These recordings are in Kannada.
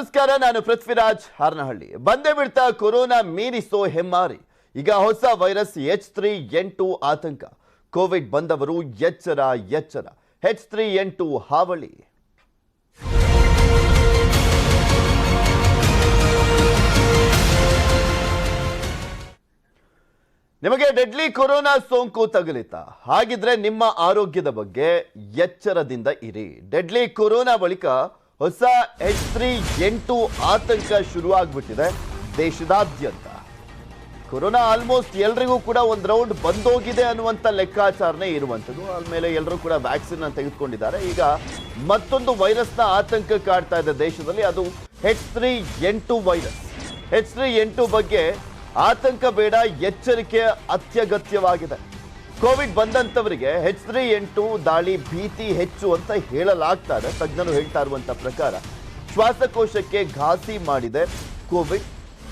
ನಮಸ್ಕಾರ, ನಾನು ಪೃಥ್ವಿರಾಜ್ ಹಾರನಹಳ್ಳಿ. ಬಂದೇ ಬಿಡ್ತಾ ಕೊರೋನಾ ಮೀರಿಸೋ ಹೆಮ್ಮಾರಿ. ಈಗ ಹೊಸ ವೈರಸ್ H3N2 ಆತಂಕ. ಕೋವಿಡ್ ಬಂದವರು ಎಚ್ಚರ. H3N2 ಹಾವಳಿ. ನಿಮಗೆ ಡೆಡ್ಲಿ ಕೊರೋನಾ ಸೋಂಕು ತಗುಲಿತಾ? ಹಾಗಿದ್ರೆ ನಿಮ್ಮ ಆರೋಗ್ಯದ ಬಗ್ಗೆ ಎಚ್ಚರದಿಂದ ಇರಿ. ಡೆಡ್ಲಿ ಕೊರೋನಾ ಬಳಿಕ ಹೊಸ H3N2 ಆತಂಕ ಶುರುವಾಗ್ಬಿಟ್ಟಿದೆ ದೇಶದಾದ್ಯಂತ. ಕೊರೋನಾ ಆಲ್ಮೋಸ್ಟ್ ಎಲ್ರಿಗೂ ಕೂಡ ಒಂದು ರೌಂಡ್ ಬಂದೋಗಿದೆ ಅನ್ನುವಂಥ ಲೆಕ್ಕಾಚಾರನೇ ಇರುವಂಥದ್ದು. ಆಮೇಲೆ ಎಲ್ಲರೂ ಕೂಡ ವ್ಯಾಕ್ಸಿನ್ ಅನ್ನು ತೆಗೆದುಕೊಂಡಿದ್ದಾರೆ. ಈಗ ಮತ್ತೊಂದು ವೈರಸ್ನ ಆತಂಕ ಕಾಡ್ತಾ ಇದೆ ದೇಶದಲ್ಲಿ, ಅದು H3N2 ವೈರಸ್. H3N2 ಬಗ್ಗೆ ಆತಂಕ ಬೇಡ, ಎಚ್ಚರಿಕೆ ಅತ್ಯಗತ್ಯವಾಗಿದೆ. ಕೋವಿಡ್ ಬಂದಂತವರಿಗೆ H3N2 ದಾಳಿ ಭೀತಿ ಹೆಚ್ಚು ಅಂತ ಹೇಳಲಾಗ್ತಾ ಇದೆ. ತಜ್ಞರು ಹೇಳ್ತಾ ಇರುವಂತ ಪ್ರಕಾರ ಶ್ವಾಸಕೋಶಕ್ಕೆ ಘಾಸಿ ಮಾಡಿದೆ ಕೋವಿಡ್.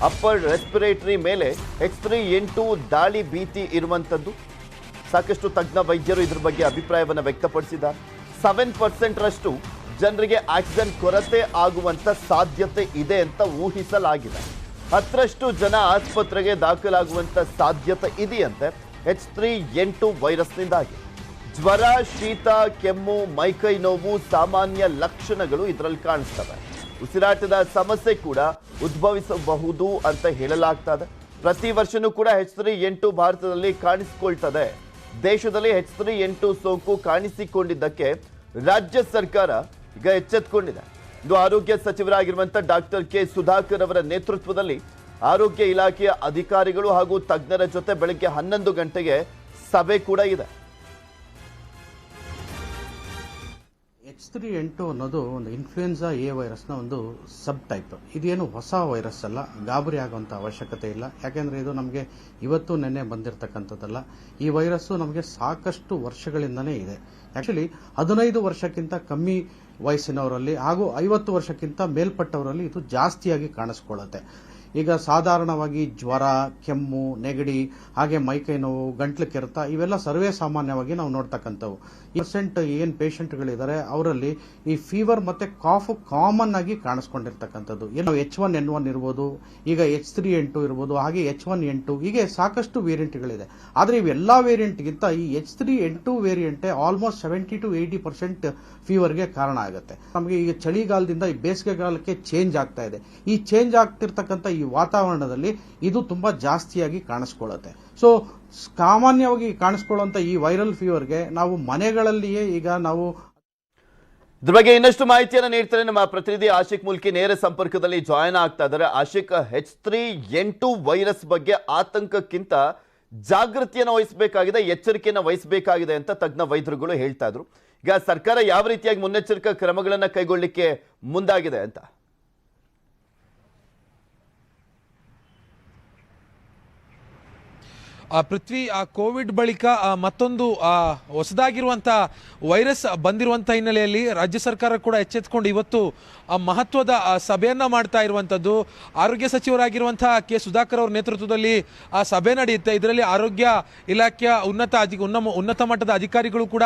ಅಪ್ಪರ್ ರೆಸ್ಪಿರೇಟರಿ ಮೇಲೆ H3N2 ದಾಳಿ ಭೀತಿ ಇರುವಂತದ್ದು. ಸಾಕಷ್ಟು ತಜ್ಞ ವೈದ್ಯರು ಇದ್ರ ಬಗ್ಗೆ ಅಭಿಪ್ರಾಯವನ್ನು ವ್ಯಕ್ತಪಡಿಸಿದ್ದಾರೆ. 7% ರಷ್ಟು ಜನರಿಗೆ ಆಕ್ಸಿಜನ್ ಕೊರತೆ ಆಗುವಂತ ಸಾಧ್ಯತೆ ಇದೆ ಅಂತ ಊಹಿಸಲಾಗಿದೆ. 10ರಷ್ಟು ಜನ ಆಸ್ಪತ್ರೆಗೆ ದಾಖಲಾಗುವಂತ ಸಾಧ್ಯತೆ ಇದೆಯಂತೆ H3N2 ವೈರಸ್ನಿಂದಾಗಿ. ಜ್ವರ, ಶೀತ, ಕೆಮ್ಮು, ಮೈಕೈ ನೋವು ಸಾಮಾನ್ಯ ಲಕ್ಷಣಗಳು ಇದರಲ್ಲಿ ಕಾಣಿಸ್ತವೆ. ಉಸಿರಾಟದ ಸಮಸ್ಯೆ ಕೂಡ ಉದ್ಭವಿಸಬಹುದು ಅಂತ ಹೇಳಲಾಗ್ತದೆ. ಪ್ರತಿ ವರ್ಷನೂ ಕೂಡ H3N2 ಭಾರತದಲ್ಲಿ ಕಾಣಿಸಿಕೊಳ್ತದೆ. ದೇಶದಲ್ಲಿ H3N2 ಸೋಂಕು ಕಾಣಿಸಿಕೊಂಡಿದ್ದಕ್ಕೆ ರಾಜ್ಯ ಸರ್ಕಾರ ಈಗ ಎಚ್ಚೆತ್ತುಕೊಂಡಿದೆ. ಇದು ಆರೋಗ್ಯ ಸಚಿವರಾಗಿರುವಂಥ ಡಾಕ್ಟರ್ ಕೆ ಸುಧಾಕರ್ ಅವರ ನೇತೃತ್ವದಲ್ಲಿ ಆರೋಗ್ಯ ಇಲಾಖೆಯ ಅಧಿಕಾರಿಗಳು ಹಾಗೂ ತಜ್ಞರ ಜೊತೆ ಬೆಳಗ್ಗೆ 11 ಗಂಟೆಗೆ ಸಭೆ ಕೂಡ ಇದೆ. H3N2 ಅನ್ನೋದು ಒಂದು ಇನ್ಫ್ಲೂಯೆನ್ಸಾ ಎ ವೈರಸ್ನ ಒಂದು ಸಬ್ ಟೈಪ್. ಇದೇನು ಹೊಸ ವೈರಸ್ ಅಲ್ಲ, ಗಾಬರಿ ಆಗುವಂಥ ಅವಶ್ಯಕತೆ ಇಲ್ಲ. ಯಾಕೆಂದರೆ ಇದು ನಮಗೆ ಇವತ್ತು ನೆನ್ನೆ ಬಂದಿರತಕ್ಕಂಥದ್ದಲ್ಲ. ಈ ವೈರಸ್ಸು ನಮಗೆ ಸಾಕಷ್ಟು ವರ್ಷಗಳಿಂದನೇ ಇದೆ. ಆ್ಯಕ್ಚುಲಿ 15 ವರ್ಷಕ್ಕಿಂತ ಕಮ್ಮಿ ವಯಸ್ಸಿನವರಲ್ಲಿ ಹಾಗೂ 50 ವರ್ಷಕ್ಕಿಂತ ಮೇಲ್ಪಟ್ಟವರಲ್ಲಿ ಇದು ಜಾಸ್ತಿಯಾಗಿ ಕಾಣಿಸ್ಕೊಳ್ಳುತ್ತೆ. ಈಗ ಸಾಧಾರಣವಾಗಿ ಜ್ವರ, ಕೆಮ್ಮು, ನೆಗಡಿ, ಹಾಗೆ ಮೈಕೈ ನೋವು, ಗಂಟ್ಲು ಕೆರೆತ ಇವೆಲ್ಲ ಸರ್ವೇ ಸಾಮಾನ್ಯವಾಗಿ ನಾವು ನೋಡ್ತಕ್ಕಂಥವು. ಏನು ಪೇಷಂಟ್ಗಳಿದ್ದಾರೆ ಅವರಲ್ಲಿ ಈ ಫೀವರ್ ಮತ್ತೆ ಕಾಫ್ ಕಾಮನ್ ಆಗಿ ಕಾಣಿಸ್ಕೊಂಡಿರ್ತಕ್ಕಂಥದ್ದು. ಏನು H1N1 ಇರ್ಬೋದು, ಈಗ H3N2 ಇರ್ಬೋದು, ಹಾಗೆ H1N2 ಹೀಗೆ ಸಾಕಷ್ಟು ವೇರಿಯಂಟ್ಗಳಿದೆ. ಆದರೆ ಇವೆಲ್ಲ ವೇರಿಯಂಟ್ಗಿಂತ ಈ H3N2 ವೇರಿಯಂಟೇ ಆಲ್ಮೋಸ್ಟ್ 70 to 80% ಫೀವರ್ಗೆ ಕಾರಣ ಆಗುತ್ತೆ. ನಮಗೆ ಈಗ ಚಳಿಗಾಲದಿಂದ ಈ ಬೇಸಿಗೆಗಾಲಕ್ಕೆ ಚೇಂಜ್ ಆಗ್ತಾ ಇದೆ. ಈ ಚೇಂಜ್ ಆಗ್ತಿರ್ತಕ್ಕಂಥ ಈ ವಾತಾವರಣದಲ್ಲಿ ಇದು ತುಂಬಾ ಜಾಸ್ತಿಯಾಗಿ ಕಾಣಿಸ್ಕೊಳ್ಳುತ್ತೆ. ಸೊ ಸಾಮಾನ್ಯವಾಗಿ ಕಾಣಿಸ್ಕೊಳ್ಳುವಂತ ಈ ವೈರಲ್ ಫೀವರ್ಗೆ ನಾವು ಮನೆಗಳಲ್ಲಿಯೇ ಈಗ ನಾವು ಇದ್ರ ಬಗ್ಗೆ ಇನ್ನಷ್ಟು ಮಾಹಿತಿಯನ್ನು ನೀಡ್ತಾರೆ ನಮ್ಮ ಪ್ರತಿನಿಧಿ ಆಶಿಕ್ ಮುಲ್ಕಿ. ನೇರ ಸಂಪರ್ಕದಲ್ಲಿ ಜಾಯಿನ್ ಆಗ್ತಾ ಇದ್ದಾರೆ. ಆಶಿಕ್, H3N2 ವೈರಸ್ ಬಗ್ಗೆ ಆತಂಕಕ್ಕಿಂತ ಜಾಗೃತಿಯನ್ನು ವಹಿಸಬೇಕಾಗಿದೆ, ಎಚ್ಚರಿಕೆಯನ್ನು ವಹಿಸಬೇಕಾಗಿದೆ ಅಂತ ತಜ್ಞ ವೈದ್ಯರುಗಳು ಹೇಳ್ತಾ ಇದ್ರು. ಈಗ ಸರ್ಕಾರ ಯಾವ ರೀತಿಯಾಗಿ ಮುನ್ನೆಚ್ಚರಿಕಾ ಕ್ರಮಗಳನ್ನು ಕೈಗೊಳ್ಳಲಿಕ್ಕೆ ಮುಂದಾಗಿದೆ ಅಂತ? ಪೃಥ್ವಿ, ಕೋವಿಡ್ ಬಳಿಕ ಮತ್ತೊಂದು ಹೊಸದಾಗಿರುವಂಥ ವೈರಸ್ ಬಂದಿರುವಂಥ ಹಿನ್ನೆಲೆಯಲ್ಲಿ ರಾಜ್ಯ ಸರ್ಕಾರ ಕೂಡ ಎಚ್ಚೆತ್ತುಕೊಂಡು ಇವತ್ತು ಮಹತ್ವದ ಸಭೆಯನ್ನು ಮಾಡ್ತಾ ಇರುವಂಥದ್ದು. ಆರೋಗ್ಯ ಸಚಿವರಾಗಿರುವಂಥ ಕೆ ಸುಧಾಕರ್ ಅವರ ನೇತೃತ್ವದಲ್ಲಿ ಸಭೆ ನಡೆಯುತ್ತೆ. ಇದರಲ್ಲಿ ಆರೋಗ್ಯ ಇಲಾಖೆಯ ಉನ್ನತ ಮಟ್ಟದ ಅಧಿಕಾರಿಗಳು ಕೂಡ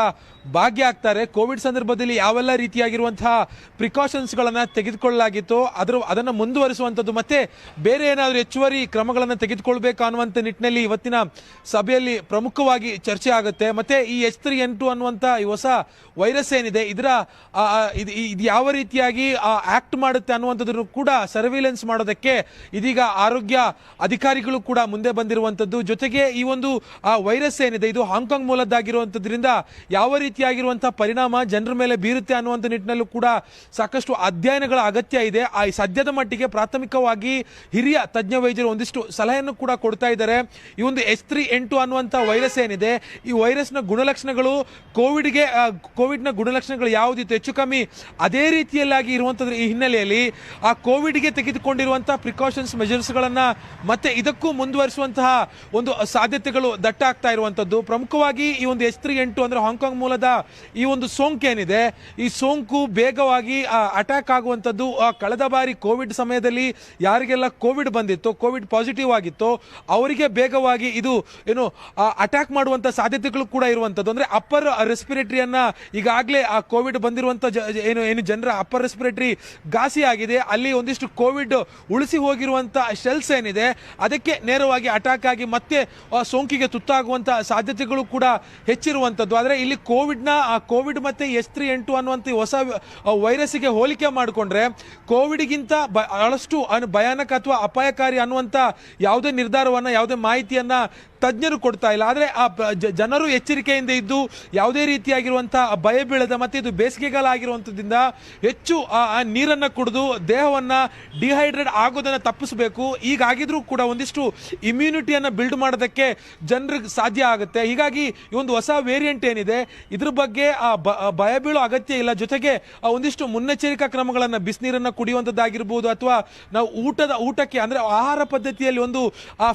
ಭಾಗಿಯಾಗ್ತಾರೆ. ಕೋವಿಡ್ ಸಂದರ್ಭದಲ್ಲಿ ಯಾವೆಲ್ಲ ರೀತಿಯಾಗಿರುವಂತಹ ಪ್ರಿಕಾಷನ್ಸ್ಗಳನ್ನು ತೆಗೆದುಕೊಳ್ಳಲಾಗಿತ್ತು ಅದನ್ನು ಮುಂದುವರಿಸುವಂಥದ್ದು ಮತ್ತೆ ಬೇರೆ ಏನಾದರೂ ಹೆಚ್ಚುವರಿ ಕ್ರಮಗಳನ್ನು ತೆಗೆದುಕೊಳ್ಬೇಕು ಅನ್ನುವಂಥ ನಿಟ್ಟಿನಲ್ಲಿ ಇವತ್ತಿನ ಸಭೆಯಲ್ಲಿ ಪ್ರಮುಖವಾಗಿ ಚರ್ಚೆ ಆಗುತ್ತೆ. ಮತ್ತೆ ಈ H3N2 ಅನ್ನುವಂಥ ಈ ಹೊಸ ವೈರಸ್ ಏನಿದೆ ಇದು ಯಾವ ರೀತಿಯಾಗಿ ಆಕ್ಟ್ ಮಾಡುತ್ತೆ ಅನ್ನುವಂಥದ್ದನ್ನು ಕೂಡ ಸರ್ವಿಲೆನ್ಸ್ ಮಾಡೋದಕ್ಕೆ ಇದೀಗ ಆರೋಗ್ಯ ಅಧಿಕಾರಿಗಳು ಕೂಡ ಮುಂದೆ ಬಂದಿರುವಂಥದ್ದು. ಜೊತೆಗೆ ಈ ಒಂದು ವೈರಸ್ ಏನಿದೆ ಇದು ಹಾಂಗ್ಕಾಂಗ್ ಮೂಲದ್ದಾಗಿರುವಂಥದ್ರಿಂದ ಯಾವ ರೀತಿಯಾಗಿರುವಂತಹ ಪರಿಣಾಮ ಜನರ ಮೇಲೆ ಬೀರುತ್ತೆ ಅನ್ನುವಂಥ ನಿಟ್ಟಿನಲ್ಲೂ ಕೂಡ ಸಾಕಷ್ಟು ಅಧ್ಯಯನಗಳ ಅಗತ್ಯ ಇದೆ. ಸದ್ಯದ ಮಟ್ಟಿಗೆ ಪ್ರಾಥಮಿಕವಾಗಿ ಹಿರಿಯ ತಜ್ಞ ವೈದ್ಯರು ಒಂದಿಷ್ಟು ಸಲಹೆಯನ್ನು ಕೂಡ ಕೊಡ್ತಾ ಇದ್ದಾರೆ. ಈ ಒಂದು H3N2 ಅನ್ನುವಂಥ ವೈರಸ್ ಏನಿದೆ ಈ ವೈರಸ್ನ ಗುಣಲಕ್ಷಣಗಳು ಕೋವಿಡ್ನ ಗುಣಲಕ್ಷಣಗಳು ಯಾವುದಿತ್ತು ಹೆಚ್ಚು ಕಮ್ಮಿ ಅದೇ ರೀತಿಯಲ್ಲಾಗಿ ಇರುವಂಥದ್ರ ಈ ಹಿನ್ನೆಲೆಯಲ್ಲಿ ಆ ಕೋವಿಡ್ಗೆ ತೆಗೆದುಕೊಂಡಿರುವಂತಹ ಪ್ರಿಕಾಷನ್ಸ್ ಮೆಜರ್ಸ್ಗಳನ್ನು ಮತ್ತೆ ಇದಕ್ಕೂ ಮುಂದುವರಿಸುವಂತಹ ಒಂದು ಸಾಧ್ಯತೆಗಳು ದಟ್ಟಾಗ್ತಾ ಇರುವಂಥದ್ದು. ಪ್ರಮುಖವಾಗಿ ಈ ಒಂದು H3N2 ಅಂದರೆ ಹಾಂಗ್ಕಾಂಗ್ ಮೂಲದ ಈ ಒಂದು ಸೋಂಕು ಏನಿದೆ ಈ ಸೋಂಕು ಬೇಗವಾಗಿ ಅಟ್ಯಾಕ್ ಆಗುವಂಥದ್ದು. ಕಳೆದ ಬಾರಿ ಕೋವಿಡ್ ಸಮಯದಲ್ಲಿ ಯಾರಿಗೆಲ್ಲ ಕೋವಿಡ್ ಬಂದಿತ್ತು, ಕೋವಿಡ್ ಪಾಸಿಟಿವ್ ಆಗಿತ್ತು ಅವರಿಗೆ ಬೇಗವಾಗಿ ಇದು ಇದು ಏನು ಅಟ್ಯಾಕ್ ಮಾಡುವಂತ ಸಾಧ್ಯತೆಗಳು ಕೂಡ ಇರುವಂತದ್ದು. ಅಂದ್ರೆ ಅಪ್ಪರ್ ರೆಸ್ಪಿರೇಟರಿಯನ್ನ ಈಗಾಗಲೇ ಆ ಕೋವಿಡ್ ಬಂದಿರುವಂತ ಏನು ಜನರ ಅಪ್ಪರ್ ರೆಸ್ಪಿರೇಟರಿ ಘಾಸಿ ಆಗಿದೆ, ಅಲ್ಲಿ ಒಂದಿಷ್ಟು ಕೋವಿಡ್ ಉಳಿಸಿ ಹೋಗಿರುವಂತ ಸೆಲ್ಸ್ ಏನಿದೆ ಅದಕ್ಕೆ ನೇರವಾಗಿ ಅಟ್ಯಾಕ್ ಆಗಿ ಮತ್ತೆ ಸೋಂಕಿಗೆ ತುತ್ತಾಗುವಂತ ಸಾಧ್ಯತೆಗಳು ಕೂಡ ಹೆಚ್ಚಿರುವಂತದ್ದು. ಆದ್ರೆ ಇಲ್ಲಿ ಕೋವಿಡ್ ಮತ್ತೆ H3N2 ಅನ್ನುವಂತ ಹೊಸ ವೈರಸ್ಗೆ ಹೋಲಿಕೆ ಮಾಡಿಕೊಂಡ್ರೆ ಕೋವಿಡ್ಗಿಂತ ಬಹಳಷ್ಟು ಭಯಾನಕ ಅಥವಾ ಅಪಾಯಕಾರಿ ಅನ್ನುವಂತ ಯಾವುದೇ ನಿರ್ಧಾರವನ್ನ, ಯಾವುದೇ ಮಾಹಿತಿಯನ್ನ ತಜ್ಞರು ಕೊಡ್ತಾ ಇಲ್ಲ. ಆದರೆ ಆ ಜನರು ಎಚ್ಚರಿಕೆಯಿಂದ ಇದ್ದು ಯಾವುದೇ ರೀತಿಯಾಗಿರುವಂತಹ ಭಯ ಬೀಳದ, ಮತ್ತೆ ಇದು ಬೇಸಿಗೆಗಾಲ ಆಗಿರುವಂಥದ್ದಿಂದ ಹೆಚ್ಚು ನೀರನ್ನು ಕುಡಿದು ದೇಹವನ್ನು ಡಿಹೈಡ್ರೇಟ್ ಆಗೋದನ್ನು ತಪ್ಪಿಸಬೇಕು. ಈಗಾಗಿದ್ರೂ ಕೂಡ ಒಂದಿಷ್ಟು ಇಮ್ಯುನಿಟಿಯನ್ನು ಬಿಲ್ಡ್ ಮಾಡೋದಕ್ಕೆ ಜನರಿಗೆ ಸಾಧ್ಯ ಆಗುತ್ತೆ. ಹೀಗಾಗಿ ಈ ಒಂದು ಹೊಸ ವೇರಿಯಂಟ್ ಏನಿದೆ ಇದ್ರ ಬಗ್ಗೆ ಭಯ ಬೀಳೋ ಅಗತ್ಯ ಇಲ್ಲ. ಜೊತೆಗೆ ಒಂದಿಷ್ಟು ಮುನ್ನೆಚ್ಚರಿಕಾ ಕ್ರಮಗಳನ್ನು, ಬಿಸಿನೀರನ್ನು ಕುಡಿಯುವಂಥದ್ದಾಗಿರ್ಬೋದು, ಅಥವಾ ನಾವು ಊಟಕ್ಕೆ ಅಂದರೆ ಆಹಾರ ಪದ್ಧತಿಯಲ್ಲಿ ಒಂದು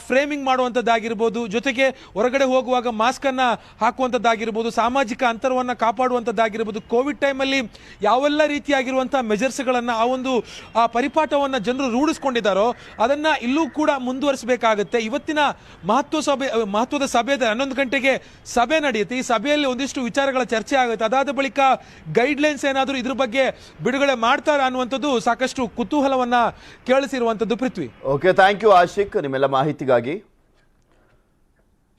ಫ್ರೇಮಿಂಗ್ ಮಾಡುವಂಥದ್ದಾಗಿರ್ಬೋದು, ಜೊತೆಗೆ ಹೊರಗಡೆ ಹೋಗುವಾಗ ಮಾಸ್ಕ್ ಅನ್ನ ಹಾಕುವಂತದ್ದಾಗಿರಬಹುದು, ಸಾಮಾಜಿಕ ಅಂತರವನ್ನ ಕಾಪಾಡುವಂತದ್ದಾಗಿರಬಹುದು. ಕೋವಿಡ್ ಟೈಮಲ್ಲಿ ಯಾವೆಲ್ಲ ರೀತಿಯಾಗಿರುವಂತಹ ಮೆಜರ್ಸ್ ಗಳನ್ನ, ಆ ಒಂದು ಪರಿಪಾಠವನ್ನ ಜನರು ರೂಢಿಸಿಕೊಂಡಿದ್ದಾರೋ ಅದನ್ನ ಇಲ್ಲೂ ಕೂಡ ಮುಂದುವರಿಸಬೇಕಾಗುತ್ತೆ. ಇವತ್ತಿನ ಮಹತ್ವದ ಸಭೆ 11 ಗಂಟೆಗೆ ಸಭೆ ನಡೆಯುತ್ತೆ. ಈ ಸಭೆಯಲ್ಲಿ ಒಂದಿಷ್ಟು ವಿಚಾರಗಳ ಚರ್ಚೆ ಆಗುತ್ತೆ. ಅದಾದ ಬಳಿಕ ಗೈಡ್ ಲೈನ್ಸ್ ಏನಾದರೂ ಇದ್ರ ಬಗ್ಗೆ ಬಿಡುಗಡೆ ಮಾಡ್ತಾರ ಅನ್ನುವಂಥದ್ದು ಸಾಕಷ್ಟು ಕುತೂಹಲವನ್ನ ಕೇಳಿಸಿರುವಂತದ್ದು. ಪೃಥ್ವಿ, ಓಕೆ, ಥ್ಯಾಂಕ್ ಯು ಆಶಿಕ್ ನಿಮ್ಮೆಲ್ಲ ಮಾಹಿತಿಗಾಗಿ.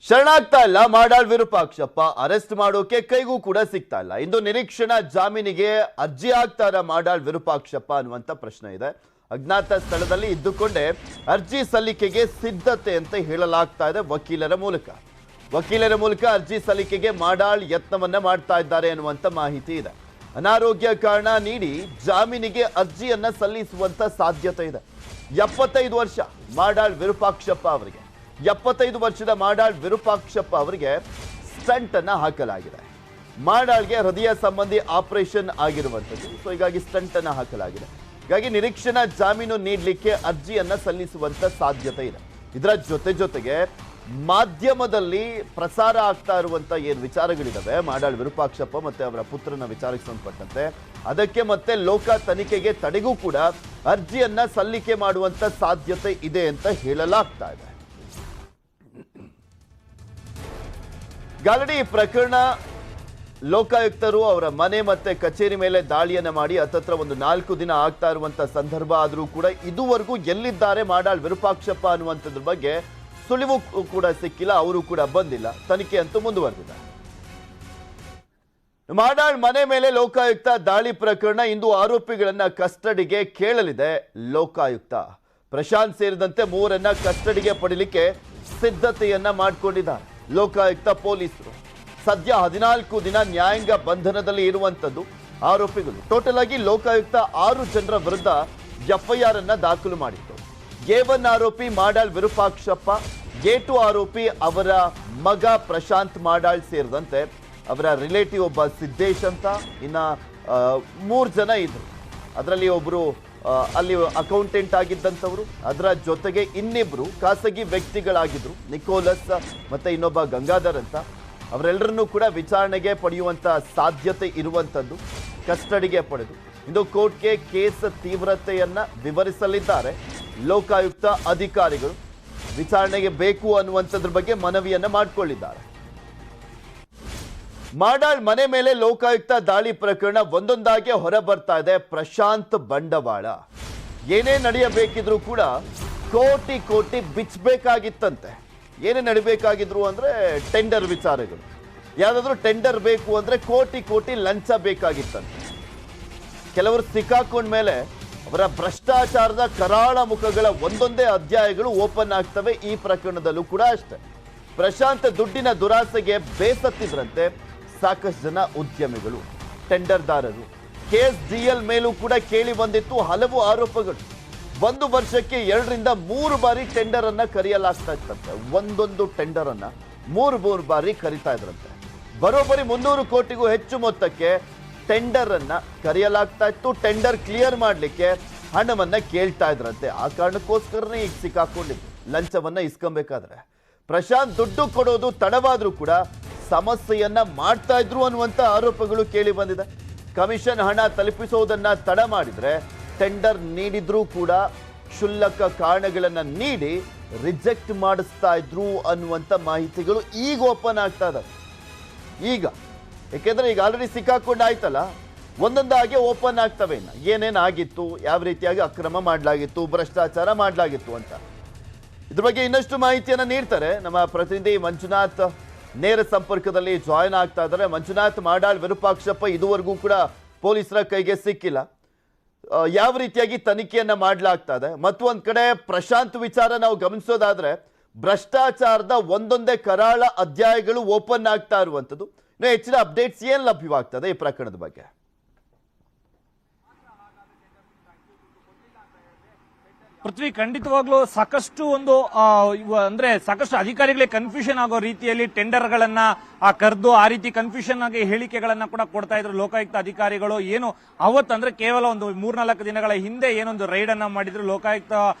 ಶರಣಾಗ್ತಾ ಇಲ್ಲ ಮಾಡಾಳ್ ವಿರೂಪಾಕ್ಷಪ್ಪ, ಅರೆಸ್ಟ್ ಮಾಡೋಕೆ ಕೈಗೂ ಕೂಡ ಸಿಗ್ತಾ ಇಲ್ಲ. ಇಂದು ನಿರೀಕ್ಷಣಾ ಜಾಮೀನಿಗೆ ಅರ್ಜಿ ಆಗ್ತಾರ ಮಾಡಾಳ್ ವಿರೂಪಾಕ್ಷಪ್ಪ ಅನ್ನುವಂತ ಪ್ರಶ್ನೆ ಇದೆ. ಅಜ್ಞಾತ ಸ್ಥಳದಲ್ಲಿ ಇದ್ದುಕೊಂಡೇ ಅರ್ಜಿ ಸಲ್ಲಿಕೆಗೆ ಸಿದ್ಧತೆ ಅಂತ ಹೇಳಲಾಗ್ತಾ ಇದೆ. ವಕೀಲರ ಮೂಲಕ ಅರ್ಜಿ ಸಲ್ಲಿಕೆಗೆ ಮಾಡಾಳ್ ಯತ್ನವನ್ನ ಮಾಡ್ತಾ ಇದ್ದಾರೆ ಅನ್ನುವಂತ ಮಾಹಿತಿ ಇದೆ. ಅನಾರೋಗ್ಯ ಕಾರಣ ನೀಡಿ ಜಾಮೀನಿಗೆ ಅರ್ಜಿಯನ್ನ ಸಲ್ಲಿಸುವಂತ ಸಾಧ್ಯತೆ ಇದೆ. 75 ವರ್ಷ ಮಾಡಾಳ್ ವಿರೂಪಾಕ್ಷಪ್ಪ ಅವರಿಗೆ, 75 ವರ್ಷದ ಮಾಡಾಳ್ ವಿರೂಪಾಕ್ಷಪ್ಪ ಅವರಿಗೆ ಸ್ಟಂಟ್ ಅನ್ನ ಹಾಕಲಾಗಿದೆ. ಮಾಡಾಳ್ಗೆ ಹೃದಯ ಸಂಬಂಧಿ ಆಪರೇಷನ್ ಆಗಿರುವಂಥದ್ದು. ಸೊ ಹೀಗಾಗಿ ಸ್ಟಂಟ್ ಅನ್ನ ಹಾಕಲಾಗಿದೆ. ಹೀಗಾಗಿ ನಿರೀಕ್ಷಣಾ ಜಾಮೀನು ನೀಡಲಿಕ್ಕೆ ಅರ್ಜಿಯನ್ನ ಸಲ್ಲಿಸುವಂತ ಸಾಧ್ಯತೆ ಇದೆ. ಇದರ ಜೊತೆಗೆ ಮಾಧ್ಯಮದಲ್ಲಿ ಪ್ರಸಾರ ಆಗ್ತಾ ಇರುವಂತ ಏನು ವಿಚಾರಗಳಿದಾವೆ ಮಾಡಾಳ್ ವಿರೂಪಾಕ್ಷಪ್ಪ ಮತ್ತೆ ಅವರ ಪುತ್ರನ ವಿಚಾರಕ್ಕೆ ಸಂಬಂಧಪಟ್ಟಂತೆ, ಅದಕ್ಕೆ ಮತ್ತೆ ಲೋಕ ತನಿಖೆಗೆ ತಡೆಗೂ ಕೂಡ ಅರ್ಜಿಯನ್ನ ಸಲ್ಲಿಕೆ ಮಾಡುವಂತ ಸಾಧ್ಯತೆ ಇದೆ ಅಂತ ಹೇಳಲಾಗ್ತಾ ಇದೆ. ಗಾಲಡಿ ಪ್ರಕರಣ ಲೋಕಾಯುಕ್ತರು ಅವರ ಮನೆ ಮತ್ತೆ ಕಚೇರಿ ಮೇಲೆ ದಾಳಿಯನ್ನ ಮಾಡಿ ಹತ್ತತ್ರ ಒಂದು 4 ದಿನ ಆಗ್ತಾ ಇರುವಂತ ಸಂದರ್ಭ ಆದರೂ ಕೂಡ ಇದುವರೆಗೂ ಎಲ್ಲಿದ್ದಾರೆ ಮಾಡಾಳ್ ವಿರೂಪಾಕ್ಷಪ್ಪ ಅನ್ನುವಂಥದ್ರ ಬಗ್ಗೆ ಸುಳಿವು ಕೂಡ ಸಿಕ್ಕಿಲ್ಲ. ಅವರು ಕೂಡ ಬಂದಿಲ್ಲ. ತನಿಖೆ ಅಂತೂ ಮುಂದುವರೆದಿದೆ. ಮಾಡಾಳ್ ಮನೆ ಮೇಲೆ ಲೋಕಾಯುಕ್ತ ದಾಳಿ ಪ್ರಕರಣ ಇಂದು ಆರೋಪಿಗಳನ್ನ ಕಸ್ಟಡಿಗೆ ಕೇಳಲಿದೆ ಲೋಕಾಯುಕ್ತ. ಪ್ರಶಾಂತ್ ಸೇರಿದಂತೆ 3ರನ್ನ ಕಸ್ಟಡಿಗೆ ಪಡಿಲಿಕ್ಕೆ ಸಿದ್ಧತೆಯನ್ನ ಮಾಡಿಕೊಂಡಿದ್ದಾರೆ ಲೋಕಾಯುಕ್ತ ಪೊಲೀಸರು. ಸದ್ಯ 14 ದಿನ ನ್ಯಾಯಾಂಗ ಬಂಧನದಲ್ಲಿ ಇರುವಂತದ್ದು ಆರೋಪಿಗಳು. ಟೋಟಲ್ ಆಗಿ ಲೋಕಾಯುಕ್ತ 6 ಜನರ ವಿರುದ್ಧ ಎಫ್ಐಆರ್ ಅನ್ನ ದಾಖಲು ಮಾಡಿತ್ತು. A1 ಆರೋಪಿ ಮಾಡಾಳ್ ವಿರೂಪಾಕ್ಷಪ್ಪ, A2 ಆರೋಪಿ ಅವರ ಮಗ ಪ್ರಶಾಂತ್ ಮಾಡಾಳ್ ಸೇರಿದಂತೆ ಅವರ ರಿಲೇಟಿವ್ ಒಬ್ಬ ಸಿದ್ದೇಶ್ ಅಂತ, ಇನ್ನ 3 ಜನ ಇದ್ರು. ಅದರಲ್ಲಿ ಒಬ್ರು ಅಲ್ಲಿ ಅಕೌಂಟೆಂಟ್ ಆಗಿದ್ದಂಥವ್ರು, ಅದರ ಜೊತೆಗೆ ಇನ್ನಿಬ್ರು ಖಾಸಗಿ ವ್ಯಕ್ತಿಗಳಾಗಿದ್ರು, ನಿಕೋಲಸ್ ಮತ್ತೆ ಇನ್ನೊಬ್ಬ ಗಂಗಾಧರ್ ಅಂತ. ಅವರೆಲ್ಲರನ್ನೂ ಕೂಡ ವಿಚಾರಣೆಗೆ ಪಡೆಯುವಂತ ಸಾಧ್ಯತೆ ಇರುವಂತದ್ದು. ಕಸ್ಟಡಿಗೆ ಪಡೆದು ಇಂದು ಕೋರ್ಟ್ಗೆ ಕೇಸ್ ತೀವ್ರತೆಯನ್ನ ವಿವರಿಸಲಿದ್ದಾರೆ ಲೋಕಾಯುಕ್ತ ಅಧಿಕಾರಿಗಳು. ವಿಚಾರಣೆಗೆ ಬೇಕು ಅನ್ನುವಂಥದ್ರ ಬಗ್ಗೆ ಮನವಿಯನ್ನ ಮಾಡಿಕೊಂಡಿದ್ದಾರೆ. ಮಾಡಾಳ್ ಮನೆ ಮೇಲೆ ಲೋಕಾಯುಕ್ತ ದಾಳಿ ಪ್ರಕರಣ ಒಂದೊಂದಾಗಿ ಹೊರ ಬರ್ತಾ ಇದೆ. ಪ್ರಶಾಂತ್ ಬಂಡವಾಳ ಏನೇ ನಡೆಯಬೇಕಿದ್ರು ಕೂಡ ಕೋಟಿ ಬಿಚ್ಚಬೇಕಾಗಿತ್ತಂತೆ. ಏನೇ ನಡಿಬೇಕಾಗಿದ್ರು ಅಂದ್ರೆ ಟೆಂಡರ್ ವಿಚಾರಗಳು, ಯಾವ್ದಾದ್ರು ಟೆಂಡರ್ ಬೇಕು ಅಂದ್ರೆ ಕೋಟಿ ಲಂಚ ಬೇಕಾಗಿತ್ತಂತೆ. ಕೆಲವರು ಸಿಕ್ಕಾಕೊಂಡ್ಮೇಲೆ ಅವರ ಭ್ರಷ್ಟಾಚಾರದ ಕರಾಳ ಮುಖಗಳ ಒಂದೊಂದೇ ಅಧ್ಯಾಯಗಳು ಓಪನ್ ಆಗ್ತವೆ. ಈ ಪ್ರಕರಣದಲ್ಲೂ ಕೂಡ ಅಷ್ಟೇ. ಪ್ರಶಾಂತ್ ದುಡ್ಡಿನ ದುರಾಸೆಗೆ ಬೇಸತ್ತಿದ್ರಂತೆ ಸಾಕಷ್ಟು ಜನ ಉದ್ಯಮಿಗಳು, ಟೆಂಡರ್ದಾರರು. KSDL ಮೇಲೂ ಕೂಡ ಕೇಳಿ ಬಂದಿತ್ತು ಹಲವು ಆರೋಪಗಳು. 1 ವರ್ಷಕ್ಕೆ 2 ರಿಂದ 3 ಬಾರಿ ಟೆಂಡರ್ ಅನ್ನ ಕರೆಯಲಾಗ್ತಾ ಇತ್ತಂತೆ. ಒಂದೊಂದು ಟೆಂಡರ್ ಅನ್ನ 3 ಬಾರಿ ಕರಿತಾ ಇದ್ರಂತೆ. ಬರೋಬ್ಬರಿ 300 ಕೋಟಿಗೂ ಹೆಚ್ಚು ಮೊತ್ತಕ್ಕೆ ಟೆಂಡರ್ ಅನ್ನ ಕರೆಯಲಾಗ್ತಾ ಇತ್ತು. ಟೆಂಡರ್ ಕ್ಲಿಯರ್ ಮಾಡಲಿಕ್ಕೆ ಹಣವನ್ನ ಕೇಳ್ತಾ ಇದ್ರಂತೆ. ಆ ಕಾರಣಕ್ಕೋಸ್ಕರನೇ ಈಗ ಸಿಕ್ಕಾಕೊಂಡಿದ್ರು. ಲಂಚವನ್ನ ಇಸ್ಕೊಬೇಕಾದ್ರೆ ಪ್ರಶಾಂತ್ ದುಡ್ಡು ಕೊಡೋದು ತಡವಾದ್ರೂ ಕೂಡ ಸಮಸ್ಯೆಯನ್ನ ಮಾಡ್ತಾ ಇದ್ರು ಅನ್ನುವಂತ ಆರೋಪಗಳು ಕೇಳಿ ಬಂದಿದೆ. ಕಮಿಷನ್ ಹಣ ತಲುಪಿಸೋದನ್ನ ತಡ ಮಾಡಿದ್ರೆ ಟೆಂಡರ್ ನೀಡಿದ್ರೂ ಕೂಡ ಕ್ಷುಲ್ಲಕ ಕಾರಣಗಳನ್ನ ನೀಡಿ ರಿಜೆಕ್ಟ್ ಮಾಡಿಸ್ತಾ ಇದ್ರು ಅನ್ನುವಂಥ ಮಾಹಿತಿಗಳು ಈಗ ಓಪನ್ ಆಗ್ತಾ ಇದಾವೆ. ಈಗ ಯಾಕೆಂದ್ರೆ ಈಗ ಆಲ್ರೆಡಿ ಸಿಕ್ಕಾಕೊಂಡಾಯ್ತಲ್ಲ, ಒಂದೊಂದಾಗಿ ಓಪನ್ ಆಗ್ತವೆ. ಏನೇನಾಗಿತ್ತು, ಯಾವ ರೀತಿಯಾಗಿ ಅಕ್ರಮ ಮಾಡಲಾಗಿತ್ತು, ಭ್ರಷ್ಟಾಚಾರ ಮಾಡಲಾಗಿತ್ತು ಅಂತ ಇದ್ರ ಬಗ್ಗೆ ಇನ್ನಷ್ಟು ಮಾಹಿತಿಯನ್ನು ನೀಡ್ತಾರೆ ನಮ್ಮ ಪ್ರತಿನಿಧಿ ಮಂಜುನಾಥ್. ನೇರ ಸಂಪರ್ಕದಲ್ಲಿ ಜಾಯಿನ್ ಆಗ್ತಾ ಇದ್ದಾರೆ. ಮಂಜುನಾಥ್, ಮಾಡಾಳ್ ವಿರೂಪಾಕ್ಷಪ್ಪ ಇದುವರೆಗೂ ಕೂಡ ಪೊಲೀಸರ ಕೈಗೆ ಸಿಕ್ಕಿಲ್ಲ. ಯಾವ ರೀತಿಯಾಗಿ ತನಿಖೆಯನ್ನ ಮಾಡಲಾಗ್ತಾ ಇದೆ? ಮತ್ತು ಒಂದ್ ಕಡೆ ಪ್ರಶಾಂತ್ ವಿಚಾರ ನಾವು ಗಮನಿಸೋದಾದ್ರೆ ಭ್ರಷ್ಟಾಚಾರದ ಒಂದೊಂದೇ ಕರಾಳ ಅಧ್ಯಾಯಗಳು ಓಪನ್ ಆಗ್ತಾ ಇರುವಂತದ್ದು. ಇನ್ನು ಹೆಚ್ಚಿನ ಅಪ್ಡೇಟ್ಸ್ ಏನ್ ಲಭ್ಯವಾಗ್ತದೆ ಈ ಪ್ರಕರಣದ ಬಗ್ಗೆ? ಪೃಥ್ವಿ, ಖಂಡಿತವಾಗ್ಲೂ ಸಾಕಷ್ಟು ಒಂದು ಅಂದ್ರೆ ಸಾಕಷ್ಟು ಅಧಿಕಾರಿಗಳಿಗೆ ಕನ್ಫ್ಯೂಷನ್ ಆಗೋ ರೀತಿಯಲ್ಲಿ ಟೆಂಡರ್ಗಳನ್ನ ಕರೆದು ಆ ರೀತಿ ಕನ್ಫ್ಯೂಷನ್ ಆಗಿ ಹೇಳಿಕೆಗಳನ್ನ ಕೂಡ ಕೊಡ್ತಾ ಇದ್ರು ಲೋಕಾಯುಕ್ತ ಅಧಿಕಾರಿಗಳು. ಏನು ಅವತ್ತಂದ್ರೆ ಕೇವಲ ಒಂದು 3-4 ದಿನಗಳ ಹಿಂದೆ ಏನೊಂದು ರೈಡ್ ಅನ್ನ ಮಾಡಿದ್ರು ಲೋಕಾಯುಕ್ತ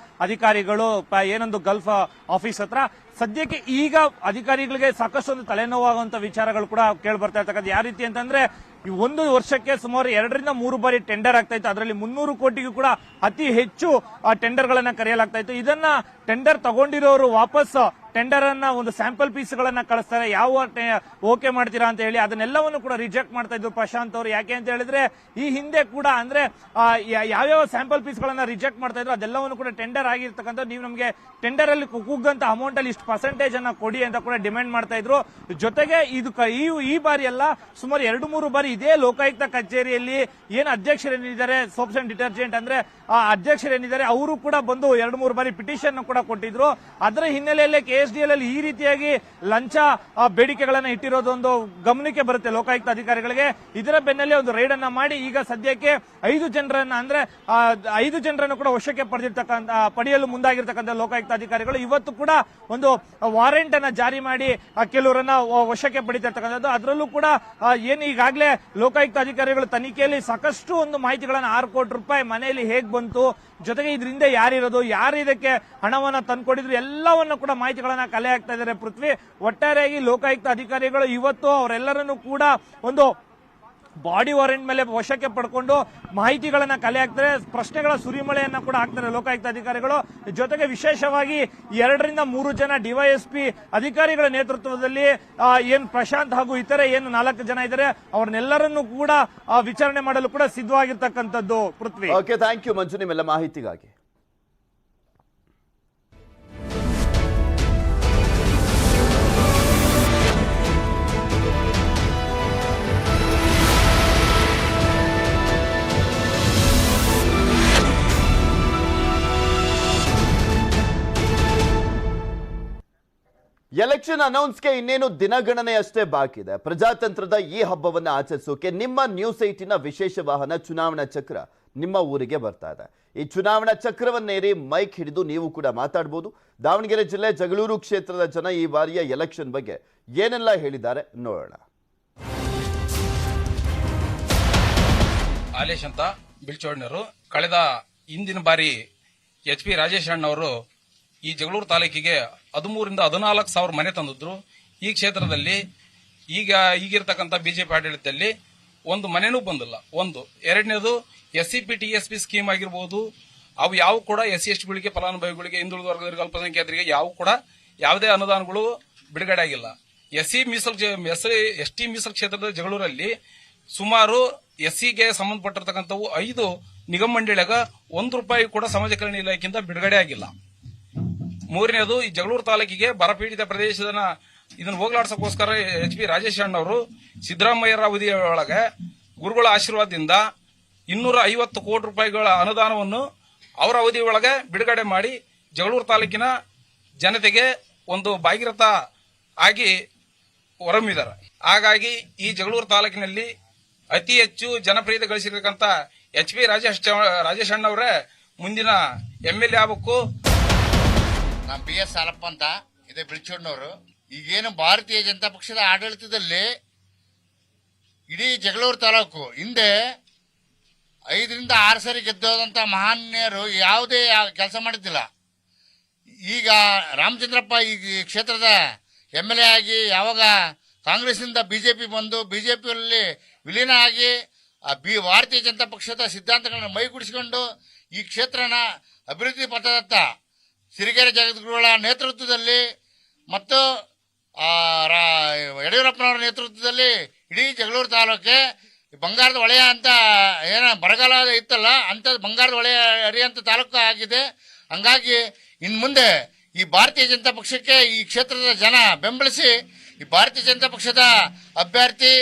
ಅಧಿಕಾರಿಗಳು ಏನೊಂದು ಗಲ್ಫ್ ಆಫೀಸ್ ಹತ್ರ. ಸದ್ಯಕ್ಕೆ ಈಗ ಅಧಿಕಾರಿಗಳಿಗೆ ಸಾಕಷ್ಟು ಒಂದು ತಲೆನೋವಾಗುವಂತ ವಿಚಾರಗಳು ಕೂಡ ಕೇಳಿ ಬರ್ತಾ ಇರ್ತಕ್ಕಂಥ. ಯಾವ ರೀತಿ ಅಂತಂದ್ರೆ ಈ ಒಂದು ವರ್ಷಕ್ಕೆ ಸುಮಾರು 2-3 ಬಾರಿ ಟೆಂಡರ್ ಆಗ್ತಾ ಇತ್ತು. ಅದರಲ್ಲಿ 300 ಕೋಟಿಗೂ ಕೂಡ ಅತಿ ಹೆಚ್ಚು ಟೆಂಡರ್ ಗಳನ್ನ ಕರೆಯಲಾಗ್ತಾ ಇತ್ತು. ಇದನ್ನ ಟೆಂಡರ್ ತಗೊಂಡಿರೋರು ವಾಪಸ್ ಟೆಂಡರ್ ಅನ್ನ ಒಂದು ಸ್ಯಾಂಪಲ್ ಪೀಸ್ ಗಳನ್ನ ಕಳಿಸ್ತಾರೆ. ಯಾವ ಓಕೆ ಮಾಡ್ತೀರಾ ಅಂತ ಹೇಳಿ ಅದನ್ನೆಲ್ಲವನ್ನು ಕೂಡ ರಿಜೆಕ್ಟ್ ಮಾಡ್ತಾ ಇದ್ರು ಪ್ರಶಾಂತ್ ಅವರು. ಯಾಕೆ ಅಂತ ಹೇಳಿದ್ರೆ ಈ ಹಿಂದೆ ಕೂಡ ಅಂದ್ರೆ ಯಾವ್ಯಾವ ಸ್ಯಾಂಪಲ್ ಪೀಸ್ ಗಳನ್ನ ರಿಜೆಕ್ಟ್ ಮಾಡ್ತಾ ಇದ್ರು ಅದೆಲ್ಲವನ್ನು ಕೂಡ ಟೆಂಡರ್ ಆಗಿರ್ತಕ್ಕಂಥ ನೀವು ನಮಗೆ ಟೆಂಡರ್ ಅಲ್ಲಿ ಕೂಗಂತ ಅಮೌಂಟ್ ಅಲ್ಲಿ ಇಷ್ಟು ಪರ್ಸೆಂಟೇಜ್ ಅನ್ನ ಕೊಡಿ ಅಂತ ಕೂಡ ಡಿಮ್ಯಾಂಡ್ ಮಾಡ್ತಾ ಇದ್ರು. ಜೊತೆಗೆ ಇದು ಈ ಬಾರಿ ಎಲ್ಲ ಸುಮಾರು 2-3 ಬಾರಿ ಇದೇ ಲೋಕಾಯುಕ್ತ ಕಚೇರಿಯಲ್ಲಿ ಏನು ಅಧ್ಯಕ್ಷರೇನಿದ್ದಾರೆ ಸೋಪ್ಸ್ ಅಂಡ್ ಡಿಟರ್ಜೆಂಟ್ ಅಂದ್ರೆ ಆ ಅಧ್ಯಕ್ಷರೇನಿದ್ದಾರೆ ಅವರು ಕೂಡ ಬಂದು 2-3 ಬಾರಿ ಪಿಟಿಷನ್ ಕೂಡ ಕೊಟ್ಟಿದ್ರು. ಅದರ ಹಿನ್ನೆಲೆಯಲ್ಲಿ KSDL ಅಲ್ಲಿ ಈ ರೀತಿಯಾಗಿ ಲಂಚ ಬೇಡಿಕೆಗಳನ್ನ ಇಟ್ಟಿರೋದೊಂದು ಗಮನಕ್ಕೆ ಬರುತ್ತೆ ಲೋಕಾಯುಕ್ತ ಅಧಿಕಾರಿಗಳಿಗೆ. ಇದರ ಬೆನ್ನಲ್ಲೇ ಒಂದು ರೈಡ್ ಅನ್ನ ಮಾಡಿ ಈಗ ಸದ್ಯಕ್ಕೆ 5 ಜನರನ್ನು ಕೂಡ ವಶಕ್ಕೆ ಪಡೆಯಲು ಮುಂದಾಗಿರ್ತಕ್ಕಂಥ ಲೋಕಾಯುಕ್ತ ಅಧಿಕಾರಿಗಳು ಇವತ್ತು ಕೂಡ ಒಂದು ವಾರೆಂಟ್ ಅನ್ನ ಜಾರಿ ಮಾಡಿ ಕೆಲವರನ್ನ ವಶಕ್ಕೆ ಪಡಿತಿರ್ತಕ್ಕಂಥದ್ದು. ಅದರಲ್ಲೂ ಕೂಡ ಏನು ಈಗಾಗಲೇ ಲೋಕಾಯುಕ್ತ ಅಧಿಕಾರಿಗಳು ತನಿಖೆಯಲ್ಲಿ ಸಾಕಷ್ಟು ಒಂದು ಮಾಹಿತಿಗಳನ್ನ 6 ಕೋಟಿ ರೂಪಾಯಿ ಮನೆಯಲ್ಲಿ ಹೇಗ್ ಬಂತು, ಜೊತೆಗೆ ಇದರಿಂದ ಯಾರಿರೋದು, ಯಾರು ಇದಕ್ಕೆ ಹಣವನ್ನ ತಂದ್ಕೊಟ್ಟಿದ್ರು ಎಲ್ಲವನ್ನ ಕೂಡ ಮಾಹಿತಿಗಳನ್ನ ಕಲೆ ಹಾಕ್ತಾ ಇದ್ದಾರೆ. ಪೃಥ್ವಿ, ಒಟ್ಟಾರೆಯಾಗಿ ಲೋಕಾಯುಕ್ತ ಅಧಿಕಾರಿಗಳು ಇವತ್ತು ಅವರೆಲ್ಲರನ್ನು ಕೂಡ ಒಂದು ಬಾಡಿ ವಾರೆಂಟ್ ಮೇಲೆ ವಶಕ್ಕೆ ಪಡ್ಕೊಂಡು ಮಾಹಿತಿಗಳನ್ನ ಕಲೆ ಹಾಕ್ತಾರೆ, ಪ್ರಶ್ನೆಗಳ ಸುರಿಮಳೆಯನ್ನ ಕೂಡ ಹಾಕ್ತಾರೆ ಲೋಕಾಯುಕ್ತ ಅಧಿಕಾರಿಗಳು. ಜೊತೆಗೆ ವಿಶೇಷವಾಗಿ 2-3 ಜನ ಡಿವೈಎಸ್ಪಿ ಅಧಿಕಾರಿಗಳ ನೇತೃತ್ವದಲ್ಲಿ ಏನ್ ಪ್ರಶಾಂತ್ ಹಾಗೂ ಇತರೆ ಏನು 4 ಜನ ಇದ್ದಾರೆ ಅವ್ರನ್ನೆಲ್ಲರನ್ನು ಕೂಡ ವಿಚಾರಣೆ ಮಾಡಲು ಕೂಡ ಸಿದ್ಧವಾಗಿರ್ತಕ್ಕಂಥದ್ದು. ಪೃಥ್ವಿ, ಓಕೆ, ಥ್ಯಾಂಕ್ ಯು ಮಂಜು ನಿಮ್ಮೆಲ್ಲ ಮಾಹಿತಿಗಾಗಿ. ಎಲೆಕ್ಷನ್ ಅನೌನ್ಸ್ಗೆ ಇನ್ನೇನು ದಿನಗಣನೆ ಅಷ್ಟೇ ಬಾಕಿ ಇದೆ. ಪ್ರಜಾತಂತ್ರದ ಈ ಹಬ್ಬವನ್ನು ಆಚರಿಸೋಕೆ ನಿಮ್ಮ ನ್ಯೂಸ್ 8ನ ವಿಶೇಷ ವಾಹನ ಚುನಾವಣಾ ಚಕ್ರ ನಿಮ್ಮ ಊರಿಗೆ ಬರ್ತಾ ಇದೆ. ಈ ಚುನಾವಣಾ ಚಕ್ರವನ್ನೇರಿ ಮೈಕ್ ಹಿಡಿದು ನೀವು ಕೂಡ ಮಾತಾಡಬಹುದು. ದಾವಣಗೆರೆ ಜಿಲ್ಲೆ ಜಗಳೂರು ಕ್ಷೇತ್ರದ ಜನ ಈ ಬಾರಿಯ ಎಲೆಕ್ಷನ್ ಬಗ್ಗೆ ಏನೆಲ್ಲ ಹೇಳಿದ್ದಾರೆ ನೋಡೋಣ. ಆಲೇಶ್ ಅಂತ ಬಿಳ್ಚೋಡ್ನವರು ಕಳೆದ ಹಿಂದಿನ ಬಾರಿ HP ರಾಜೇಶ್ ಅಣ್ಣವರು ಈ ಜಗಳೂರು ತಾಲೂಕಿಗೆ 13,000-14,000 ಮನೆ ತಂದಿದ್ರು. ಈ ಕ್ಷೇತ್ರದಲ್ಲಿ ಈಗಿರ್ತಕ್ಕಂಥ ಬಿಜೆಪಿ ಆಡಳಿತದಲ್ಲಿ ಒಂದು ಮನೆನೂ ಬಂದಿಲ್ಲ. ಒಂದು ಎರಡನೇದು SCP TSP ಸ್ಕೀಮ್ ಆಗಿರ್ಬೋದು, ಅವು ಯಾವ ಕೂಡ SC/ST ಫಲಾನುಭವಿಗಳಿಗೆ, ಹಿಂದುಳಿದ ವರ್ಗದವರಿಗೆ, ಅಲ್ಪಸಂಖ್ಯಾತರಿಗೆ ಯಾವ ಕೂಡ ಯಾವುದೇ ಅನುದಾನಗಳು ಬಿಡುಗಡೆ ಆಗಿಲ್ಲ. ST ಮೀಸಲು ಕ್ಷೇತ್ರದ ಜಗಳೂರಲ್ಲಿ ಸುಮಾರು SCಗೆ ಸಂಬಂಧಪಟ್ಟಿರ್ತಕ್ಕಂಥವು 5 ನಿಗಮ ಮಂಡಳಿಯಾಗ ₹1 ಕೂಡ ಸಮಾಜ ಕಲ್ಯಾಣ ಇಲಾಖೆಯಿಂದ ಬಿಡುಗಡೆ ಆಗಿಲ್ಲ. ಮೂರನೇದು, ಈ ಜಗಳೂರು ತಾಲೂಕಿಗೆ ಬರಪೀಡಿತ ಪ್ರದೇಶದ ಇದನ್ನು ಹೋಗ್ಲಾಡ್ಸಕ್ಕೋಸ್ಕರ HP ರಾಜೇಶ್ ಅಣ್ಣವರು ಸಿದ್ದರಾಮಯ್ಯರ ಅವಧಿಯೊಳಗೆ ಗುರುಗಳ ಆಶೀರ್ವಾದದಿಂದ 250 ಕೋಟಿ ರೂಪಾಯಿಗಳ ಅನುದಾನವನ್ನು ಅವರ ಅವಧಿಯೊಳಗೆ ಬಿಡುಗಡೆ ಮಾಡಿ ಜಗಳೂರು ತಾಲೂಕಿನ ಜನತೆಗೆ ಒಂದು ಭಾಗೀರಥ ಆಗಿ ಹೊರಮಿದ್ದಾರೆ. ಹಾಗಾಗಿ ಈ ಜಗಳೂರು ತಾಲೂಕಿನಲ್ಲಿ ಅತಿ ಹೆಚ್ಚು ಜನಪ್ರಿಯತೆ ಗಳಿಸಿರ್ತಕ್ಕಂಥ HP ರಾಜೇಶ್ ಅಣ್ಣವರೇ ಮುಂದಿನ MLA ಆಗಬೇಕು. ನಾನು BS ಸಾಲಪ್ಪ ಅಂತ ಇದೇ ಬಿಳ್ಚೋಡ್ನವರು. ಈಗೇನು ಭಾರತೀಯ ಜನತಾ ಪಕ್ಷದ ಆಡಳಿತದಲ್ಲಿ ಇಡೀ ಜಗಳೂರು ತಾಲೂಕು ಹಿಂದೆ 5-6 ಸರಿ ಗೆದ್ದೋದಂತ ಮಹಾನ್ಯರು ಯಾವುದೇ ಕೆಲಸ ಮಾಡಿದ್ದಿಲ್ಲ. ಈಗ ರಾಮಚಂದ್ರಪ್ಪ ಈ ಕ್ಷೇತ್ರದ MLA ಆಗಿ ಯಾವಾಗ ಕಾಂಗ್ರೆಸ್ನಿಂದ BJP ಬಂದು BJPಯಲ್ಲಿ ವಿಲೀನ ಆಗಿ ಭಾರತೀಯ ಜನತಾ ಪಕ್ಷದ ಸಿದ್ಧಾಂತಗಳನ್ನ ಮೈಗೂಡಿಸಿಕೊಂಡು ಈ ಕ್ಷೇತ್ರನ ಅಭಿವೃದ್ಧಿ ಪಥದತ್ತ ಸಿರಿಗೆರೆ ಜಗದ್ಗುರುಗಳ ನೇತೃತ್ವದಲ್ಲಿ ಮತ್ತು ಯಡಿಯೂರಪ್ಪನವರ ನೇತೃತ್ವದಲ್ಲಿ ಇಡೀ ಜಗಳೂರು ತಾಲೂಕೆ ಬಂಗಾರದ ಹೊಳೆಯ ಅಂತ ಏನ ಬರಗಾಲ ಇತ್ತಲ್ಲ ಅಂತ ಬಂಗಾರದ ಹೊಳೆಯ ಹರಿಯಂತ ತಾಲೂಕು ಆಗಿದೆ. ಹಂಗಾಗಿ ಇನ್ನು ಮುಂದೆ ಈ ಭಾರತೀಯ ಜನತಾ ಪಕ್ಷಕ್ಕೆ ಈ ಕ್ಷೇತ್ರದ ಜನ ಬೆಂಬಲಿಸಿ ಈ ಭಾರತೀಯ ಜನತಾ ಪಕ್ಷದ ಅಭ್ಯರ್ಥಿ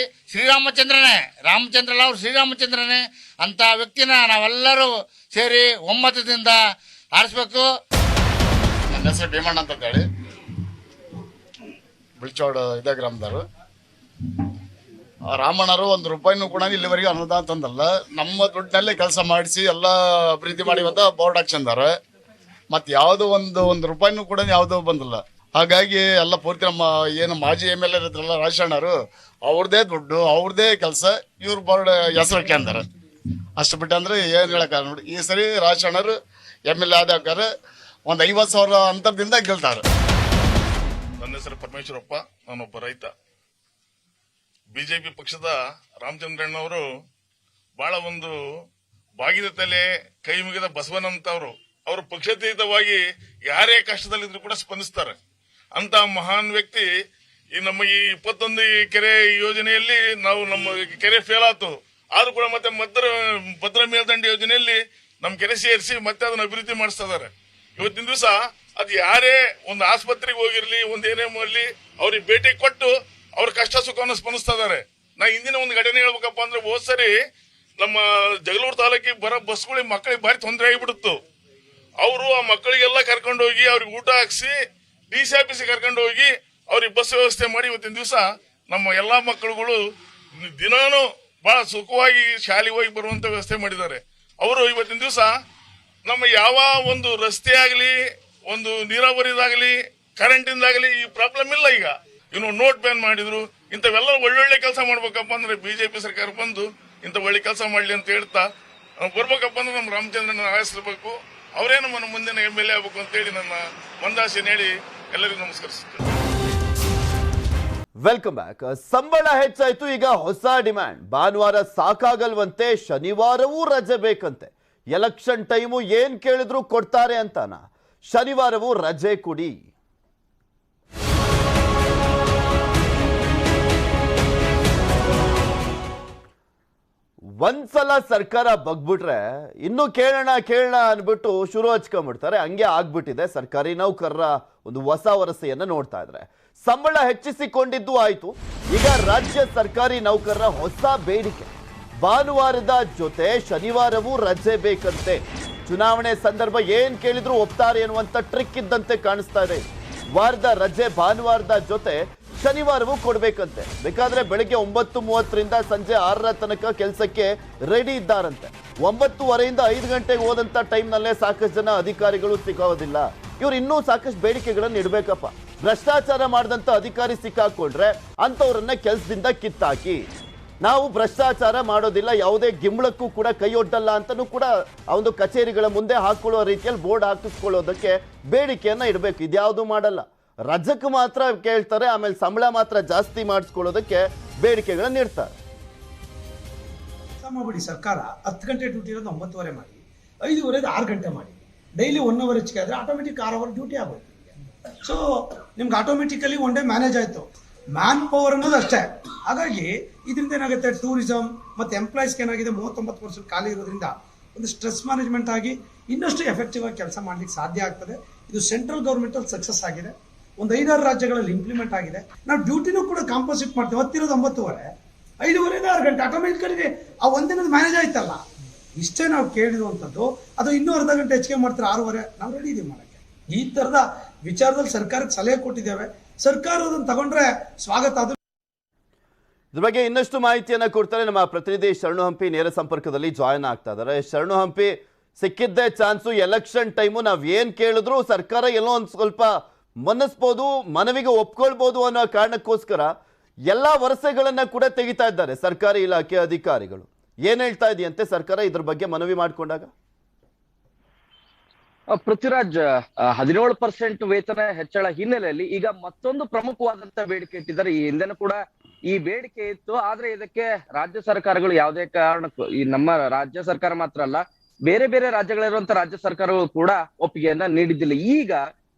ರಾಮಚಂದ್ರಲ್ಲ ಅವರು ಶ್ರೀರಾಮಚಂದ್ರನೇ ಅಂತ ವ್ಯಕ್ತಿನ ನಾವೆಲ್ಲರೂ ಸೇರಿ ಒಮ್ಮತದಿಂದ ಆರಿಸ್ಬೇಕು. ನನ್ನ ಹೆಸರು ಭೀಮಣ್ಣ ಅಂತ ಹೇಳಿ ಬಿಳ್ಚೋಡು ಇದೇ ಗ್ರಾಮದವರು. ರಾಮಣ್ಣರು ₹1 ಕೂಡ ಇಲ್ಲಿವರೆಗೆ ಅನುದಾನ ತಂದಲ್ಲ. ನಮ್ಮ ದುಡ್ಡಿನಲ್ಲೇ ಕೆಲಸ ಮಾಡಿಸಿ ಎಲ್ಲ ಅಭಿವೃದ್ಧಿ ಮಾಡಿ ಅಂತ ಬೋರ್ಡ್ ಹಾಕ್ಸಂದಾರೆ. ಮತ್ತೆ ಯಾವುದೋ ಒಂದು ರೂಪಾಯಿನೂ ಕೂಡ ಯಾವುದೋ ಬಂದಿಲ್ಲ. ಹಾಗಾಗಿ ಎಲ್ಲ ಪೂರ್ತಿ ನಮ್ಮ ಏನು ಮಾಜಿ MLA ಇರ್ತಾರಲ್ಲ ರಾಜಣ್ಣರು, ಅವ್ರದೇ ದುಡ್ಡು ಅವ್ರದೇ ಕೆಲಸ ಇವ್ರು ಬೋರ್ಡ್ ಹೆಸರು ಹಾಕ್ಯಂದಾರೆ. ಅಷ್ಟು ಬಿಟ್ಟು ಅಂದ್ರೆ ಏನು ಹೇಳಕ್ಕ ನೋಡಿ. ಈ ಸರಿ ರಾಜಣ್ಣರು MLA ಆದಾಕಾರ 50,000 ಅಂತರದಿಂದ ಗೆಲ್ತಾರೆ. ನನ್ನ ಹೆಸರು ಪರಮೇಶ್ವರಪ್ಪ, ನಾನೊಬ್ಬ ರೈತ. ಬಿಜೆಪಿ ಪಕ್ಷದ ರಾಮಚಂದ್ರಣ್ಣವರು ಬಹಳ ಒಂದು ಬಾಗಿದ ತಲೆ ಕೈ ಮುಗಿದ ಬಸವನಂತವರು. ಅವರು ಪಕ್ಷಾತೀತವಾಗಿ ಯಾರೇ ಕಷ್ಟದಲ್ಲಿದ್ರು ಕೂಡ ಸ್ಪಂದಿಸ್ತಾರೆ. ಅಂತ ಮಹಾನ್ ವ್ಯಕ್ತಿ ಈ ನಮ್ಮ ಈ 21 ಕೆರೆ ಯೋಜನೆಯಲ್ಲಿ ನಾವು ನಮ್ಮ ಕೆರೆ ಫೇಲ್ ಆಯ್ತು, ಆದ್ರೂ ಕೂಡ ಮತ್ತೆ ಭದ್ರಾ ಮೇಲ್ದಂಡೆ ಯೋಜನೆಯಲ್ಲಿ ನಮ್ಮ ಕೆರೆ ಸೇರಿಸಿ ಮತ್ತೆ ಅದನ್ನ ಅಭಿವೃದ್ಧಿ ಮಾಡಿಸ್ತಾ ಇದಾರೆ. ಇವತ್ತಿನ ದಿವಸ ಅದು ಯಾರೇ ಒಂದು ಆಸ್ಪತ್ರೆಗೆ ಹೋಗಿರ್ಲಿ, ಒಂದೇನೇ ಮಾಡಲಿ, ಅವ್ರಿಗೆ ಭೇಟಿ ಕೊಟ್ಟು ಅವ್ರ ಕಷ್ಟ ಸುಖವನ್ನು ಸ್ಪಂದಿಸ್ತಾ ಇದಾರೆ. ನಾ ಹಿಂದಿನ ಒಂದು ಘಟನೆ ಹೇಳ್ಬೇಕಪ್ಪ ಅಂದ್ರೆ, ಹೋದ್ ಸರಿ ನಮ್ಮ ಜಗಳೂರು ತಾಲೂಕಿಗೆ ಬರೋ ಬಸ್ಗಳಿಗೆ ಮಕ್ಕಳಿಗೆ ಭಾರಿ ತೊಂದರೆ ಆಗಿಬಿಡುತ್ತು. ಅವರು ಆ ಮಕ್ಕಳಿಗೆಲ್ಲ ಕರ್ಕೊಂಡು ಹೋಗಿ ಅವ್ರಿಗೆ ಊಟ ಹಾಕ್ಸಿ DC ಆಫೀಸಿಗೆ ಕರ್ಕೊಂಡು ಹೋಗಿ ಅವ್ರಿಗೆ ಬಸ್ ವ್ಯವಸ್ಥೆ ಮಾಡಿ ಇವತ್ತಿನ ದಿವಸ ನಮ್ಮ ಎಲ್ಲಾ ಮಕ್ಕಳುಗಳು ದಿನಾನು ಬಹಳ ಸುಖವಾಗಿ ಶಾಲೆಗೆ ಹೋಗಿ ಬರುವಂತ ವ್ಯವಸ್ಥೆ ಮಾಡಿದ್ದಾರೆ. ಅವರು ಇವತ್ತಿನ ದಿವಸ ನಮ್ಮ ಯಾವ ಒಂದು ರಸ್ತೆ ಆಗಲಿ, ಒಂದು ನೀರಾವರಿದಾಗಲಿ, ಕರೆಂಟಿಂದಾಗಲಿ ಈ ಪ್ರಾಬ್ಲಮ್ ಇಲ್ಲ. ಈಗ ಇನ್ನು ನೋಟ್ ಬ್ಯಾನ್ ಮಾಡಿದ್ರು. ಇಂಥವೆಲ್ಲ ಒಳ್ಳೊಳ್ಳೆ ಕೆಲಸ ಮಾಡ್ಬೇಕಪ್ಪ ಅಂದ್ರೆ ಬಿಜೆಪಿ ಸರ್ಕಾರ ಬಂದು ಇಂಥ ಒಳ್ಳೆ ಕೆಲಸ ಮಾಡ್ಲಿ ಅಂತ ಹೇಳ್ತಾ ಬರ್ಬೇಕಪ್ಪ ಅಂದ್ರೆ ನಮ್ಮ ರಾಮಚಂದ್ರನ ಆರಿಸಬೇಕು. ಅವರೇ ನಮ್ಮನ್ನು ಮುಂದಿನ MLA ಆಗ್ಬೇಕು ಅಂತ ಹೇಳಿ ನನ್ನ ಮಂದಾಸೆನ ಹೇಳಿ ಎಲ್ಲರಿಗೂ ನಮಸ್ಕರಿಸುತ್ತೇನೆ. Welcome back. ಸಂಬಳ ಹೆಚ್ಚಾಯ್ತು, ಈಗ ಹೊಸ ಡಿಮ್ಯಾಂಡ್. ಭಾನುವಾರ ಸಾಕಾಗಲ್ವಂತೆ, ಶನಿವಾರವೂ ರಜೆ ಬೇಕಂತೆ. ಎಲೆಕ್ಷನ್ ಟೈಮು ಏನ್ ಕೇಳಿದ್ರು ಕೊಡ್ತಾರೆ ಅಂತಾನ. ಶನಿವಾರವೂ ರಜೆ ಕೊಡಿ. ಒಂದ್ಸಲ ಸರ್ಕಾರ ಬಗ್ಬಿಟ್ರೆ ಇನ್ನು ಕೇಳೋಣ ಅನ್ಬಿಟ್ಟು ಶುರು ಹಚ್ಕೊಂಡ್ಬಿಡ್ತಾರೆ. ಹಂಗೆ ಆಗ್ಬಿಟ್ಟಿದೆ. ಸರ್ಕಾರಿ ನೌಕರರ ಒಂದು ಹೊಸ ವರಸೆಯನ್ನ ನೋಡ್ತಾ ಇದ್ರೆ ಸಂಬಳ ಹೆಚ್ಚಿಸಿಕೊಂಡಿದ್ದು ಆಯ್ತು. ಈಗ ರಾಜ್ಯ ಸರ್ಕಾರಿ ನೌಕರರ ಹೊಸ ಬೇಡಿಕೆ, ಭಾನುವಾರದ ಜೊತೆ ಶನಿವಾರವೂ ರಜೆ ಬೇಕಂತೆ. ಚುನಾವಣೆ ಸಂದರ್ಭ ಏನ್ ಕೇಳಿದ್ರು ಒಪ್ತಾರೆ ಎನ್ನುವಂತ ಟ್ರಿಕ್ ಇದ್ದಂತೆ ಕಾಣಿಸ್ತಾ ಇದೆ. ವಾರದ ರಜೆ ಭಾನುವಾರದ ಜೊತೆ ಶನಿವಾರವೂ ಕೊಡ್ಬೇಕಂತೆ. ಬೇಕಾದ್ರೆ ಬೆಳಿಗ್ಗೆ 9:30ರಿಂದ ಸಂಜೆ 6 ತನಕ ಕೆಲಸಕ್ಕೆ ರೆಡಿ ಇದ್ದಾರಂತೆ. 9:30ಯಿಂದ 5 ಗಂಟೆಗೆ ಹೋದಂತ ಟೈಮ್ನಲ್ಲೇ ಸಾಕಷ್ಟು ಜನ ಅಧಿಕಾರಿಗಳು ಸಿಗೋದಿಲ್ಲ. ಇವ್ರು ಇನ್ನೂ ಸಾಕಷ್ಟು ಬೇಡಿಕೆಗಳನ್ನು ಇಡಬೇಕಪ್ಪ. ಭ್ರಷ್ಟಾಚಾರ ಮಾಡಿದಂತ ಅಧಿಕಾರಿ ಸಿಕ್ಕಾಕೊಂಡ್ರೆ ಅಂತವ್ರನ್ನ ಕೆಲಸದಿಂದ ಕಿತ್ತಾಕಿ, ನಾವು ಭ್ರಷ್ಟಾಚಾರ ಮಾಡೋದಿಲ್ಲ, ಯಾವುದೇ ಗಿಂಬಳಕ್ಕೂ ಕೂಡ ಕೈಯೊಡ್ಡಲ್ಲ ಅಂತನೂ ಕೂಡ ಆ ಒಂದು ಕಚೇರಿಗಳ ಮುಂದೆ ಹಾಕೊಳ್ಳೋ ರೀತಿಯಲ್ಲಿ ಬೋರ್ಡ್ ಹಾಕಿಸ್ಕೊಳ್ಳೋದಕ್ಕೆ ಬೇಡಿಕೆಯನ್ನ ಇಡಬೇಕು. ಇದ್ಯಾವುದು ಮಾಡಲ್ಲ. ರಜಕ್ಕೆ ಮಾತ್ರ ಕೇಳ್ತಾರೆ, ಆಮೇಲೆ ಸಂಬಳ ಮಾತ್ರ ಜಾಸ್ತಿ ಮಾಡಿಸ್ಕೊಳ್ಳೋದಕ್ಕೆ ಬೇಡಿಕೆಗಳನ್ನ ಇಡ್ತಾರೆ. ಮಾಡ್ಬಿಡಿ ಸರ್ಕಾರ 10 ಗಂಟೆ ಡ್ಯೂಟಿ ಇರೋದು 9:30 ಮಾಡಿ, 5:30 6 ಗಂಟೆ ಮಾಡಿ, ಡೈಲಿ 1 ಅವರ್ ಹೆಚ್ಚಿಗೆ ಆದರೆ ಆಟೋಮೆಟಿಕ್ 6 ಅವರ್ ಡ್ಯೂಟಿ ಆಗೋಯ್ತು. ಸೊ ನಿಮ್ಗೆ ಆಟೋಮೆಟಿಕಲಿ ಒನ್ ಡೇ ಮ್ಯಾನೇಜ್ ಆಯ್ತು. ಮ್ಯಾನ್ ಪವರ್ ಅನ್ನೋದು ಅಷ್ಟೇ. ಹಾಗಾಗಿ ಇದರಿಂದ ಏನಾಗುತ್ತೆ, ಟೂರಿಸಂ ಮತ್ತು ಎಂಪ್ಲಾಯೀಸ್ಗೆ ಏನಾಗಿದೆ 39% ಖಾಲಿ ಇರೋದ್ರಿಂದ ಒಂದು ಸ್ಟ್ರೆಸ್ ಮ್ಯಾನೇಜ್ಮೆಂಟ್ ಆಗಿ ಇನ್ನಷ್ಟು ಎಫೆಕ್ಟಿವ್ ಆಗಿ ಕೆಲಸ ಮಾಡ್ಲಿಕ್ಕೆ ಸಾಧ್ಯ ಆಗ್ತದೆ. ಇದು ಸೆಂಟ್ರಲ್ ಗೌರ್ಮೆಂಟಲ್ಲಿ ಸಕ್ಸಸ್ ಆಗಿದೆ, ಒಂದು 5-6 ರಾಜ್ಯಗಳಲ್ಲಿ ಇಂಪ್ಲಿಮೆಂಟ್ ಆಗಿದೆ. ನಾವು ಡ್ಯೂಟಿನೂ ಕೂಡ ಕಾಂಪೋಸಿಟ್ ಮಾಡ್ತೀವಿ. ಹೊತ್ತಿರೋದು 9:30, 5:30ಯಿಂದ 6 ಗಂಟೆ ಆಟೋಮೆಟಿಕಲಿ ಆ ಒಂದಿನದ ಮ್ಯಾನೇಜ್ ಆಯ್ತಲ್ಲ. ಇಷ್ಟೇ ನಾವು ಕೇಳಿರುವಂಥದ್ದು. ಅದು ಇನ್ನೂ ಅರ್ಧ ಗಂಟೆ ಹೆಚ್ಚಿಗೆ ಮಾಡ್ತಾರೆ 6:30, ನಾವು ರೆಡಿ ಇದೀವಿ ಮಾಡೋಕ್ಕೆ. ಈ ಥರದ ವಿಚಾರದಲ್ಲಿ ಸರ್ಕಾರಕ್ಕೆ ಸಲಹೆ ಕೊಟ್ಟಿದ್ದೇವೆ. ಸರ್ಕಾರ ಅದನ್ನು ತಗೊಂಡ್ರೆ ಸ್ವಾಗತ. ಅದು ಇದ್ರ ಬಗ್ಗೆ ಇನ್ನಷ್ಟು ಮಾಹಿತಿಯನ್ನ ಕೊಡ್ತಾರೆ ನಮ್ಮ ಪ್ರತಿನಿಧಿ ಶರಣು ಹಂಪಿ ನೇರ ಸಂಪರ್ಕದಲ್ಲಿ ಜಾಯಿನ್ ಆಗ್ತಾ ಇದ್ದಾರೆ. ಶರಣು ಹಂಪಿ, ಸಿಕ್ಕಿದ್ದೇ ಚಾನ್ಸು, ಎಲೆಕ್ಷನ್ ಟೈಮು, ನಾವ್ ಏನ್ ಕೇಳಿದ್ರು ಸರ್ಕಾರ ಎಲ್ಲೋ ಒಂದ್ ಸ್ವಲ್ಪ ಮನಸ್ಬೋದು, ಮನವಿಗೆ ಒಪ್ಕೊಳ್ಬಹುದು ಅನ್ನೋ ಕಾರಣಕ್ಕೋಸ್ಕರ ಎಲ್ಲಾ ವರಸೆಗಳನ್ನ ಕೂಡ ತೆಗಿತಾ ಇದ್ದಾರೆ ಸರ್ಕಾರಿ ಇಲಾಖೆ ಅಧಿಕಾರಿಗಳು. ಏನ್ ಹೇಳ್ತಾ ಇದೆಯಂತೆ ಸರ್ಕಾರ ಇದ್ರ ಬಗ್ಗೆ ಮನವಿ ಮಾಡ್ಕೊಂಡಾಗ? ಪೃಥ್ವಿರಾಜ್, 17% ವೇತನ ಹೆಚ್ಚಳ ಹಿನ್ನೆಲೆಯಲ್ಲಿ ಈಗ ಮತ್ತೊಂದು ಪ್ರಮುಖವಾದಂತ ಬೇಡಿಕೆ ಇಟ್ಟಿದ್ದಾರೆ. ಈ ಹಿಂದೆನೂ ಕೂಡ ಈ ಬೇಡಿಕೆ ಇತ್ತು, ಆದ್ರೆ ಇದಕ್ಕೆ ರಾಜ್ಯ ಸರ್ಕಾರಗಳು ಯಾವುದೇ ಕಾರಣಕ್ಕೂ, ಈ ನಮ್ಮ ರಾಜ್ಯ ಸರ್ಕಾರ ಮಾತ್ರ ಅಲ್ಲ, ಬೇರೆ ಬೇರೆ ರಾಜ್ಯಗಳಿರುವಂತ ರಾಜ್ಯ ಸರ್ಕಾರಗಳು ಕೂಡ ಒಪ್ಪಿಗೆಯನ್ನ ನೀಡಿದ್ದಿಲ್ಲ. ಈಗ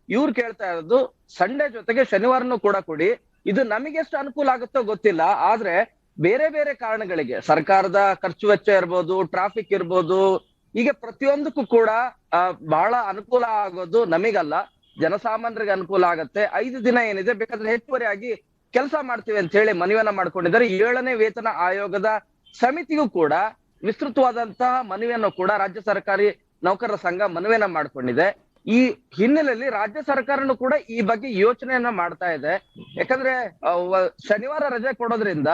ಇವ್ರು ಕೇಳ್ತಾ ಇರೋದು ಸಂಡೇ ಜೊತೆಗೆ ಶನಿವಾರನೂ ಕೂಡ ಕೊಡಿ. ಇದು ನಮಗೆ ಎಷ್ಟು ಅನುಕೂಲ ಆಗುತ್ತೋ ಗೊತ್ತಿಲ್ಲ, ಆದ್ರೆ ಬೇರೆ ಬೇರೆ ಕಾರಣಗಳಿಗೆ ಸರ್ಕಾರದ ಖರ್ಚು ವೆಚ್ಚ ಇರ್ಬೋದು, ಟ್ರಾಫಿಕ್ ಇರ್ಬೋದು, ಹೀಗೆ ಪ್ರತಿಯೊಂದಕ್ಕೂ ಕೂಡ ಬಹಳ ಅನುಕೂಲ ಆಗೋದು ನಮಗಲ್ಲ, ಜನಸಾಮಾನ್ಯರಿಗೆ ಅನುಕೂಲ ಆಗತ್ತೆ. 5 ದಿನ ಏನಿದೆ ಬೇಕಾದ್ರೆ ಹೆಚ್ಚುವರಿಯಾಗಿ ಕೆಲಸ ಮಾಡ್ತೀವಿ ಅಂತ ಹೇಳಿ ಮನವಿಯನ್ನ ಮಾಡ್ಕೊಂಡಿದ್ದಾರೆ. 7ನೇ ವೇತನ ಆಯೋಗದ ಸಮಿತಿಗೂ ಕೂಡ ವಿಸ್ತೃತವಾದಂತಹ ಮನವಿಯನ್ನು ಕೂಡ ರಾಜ್ಯ ಸರ್ಕಾರಿ ನೌಕರರ ಸಂಘ ಮನವಿಯನ್ನ ಮಾಡ್ಕೊಂಡಿದೆ. ಈ ಹಿನ್ನೆಲೆಯಲ್ಲಿ ರಾಜ್ಯ ಸರ್ಕಾರನು ಕೂಡ ಈ ಬಗ್ಗೆ ಯೋಚನೆಯನ್ನ ಮಾಡ್ತಾ ಇದೆ. ಯಾಕಂದ್ರೆ ಶನಿವಾರ ರಜೆ ಕೊಡೋದ್ರಿಂದ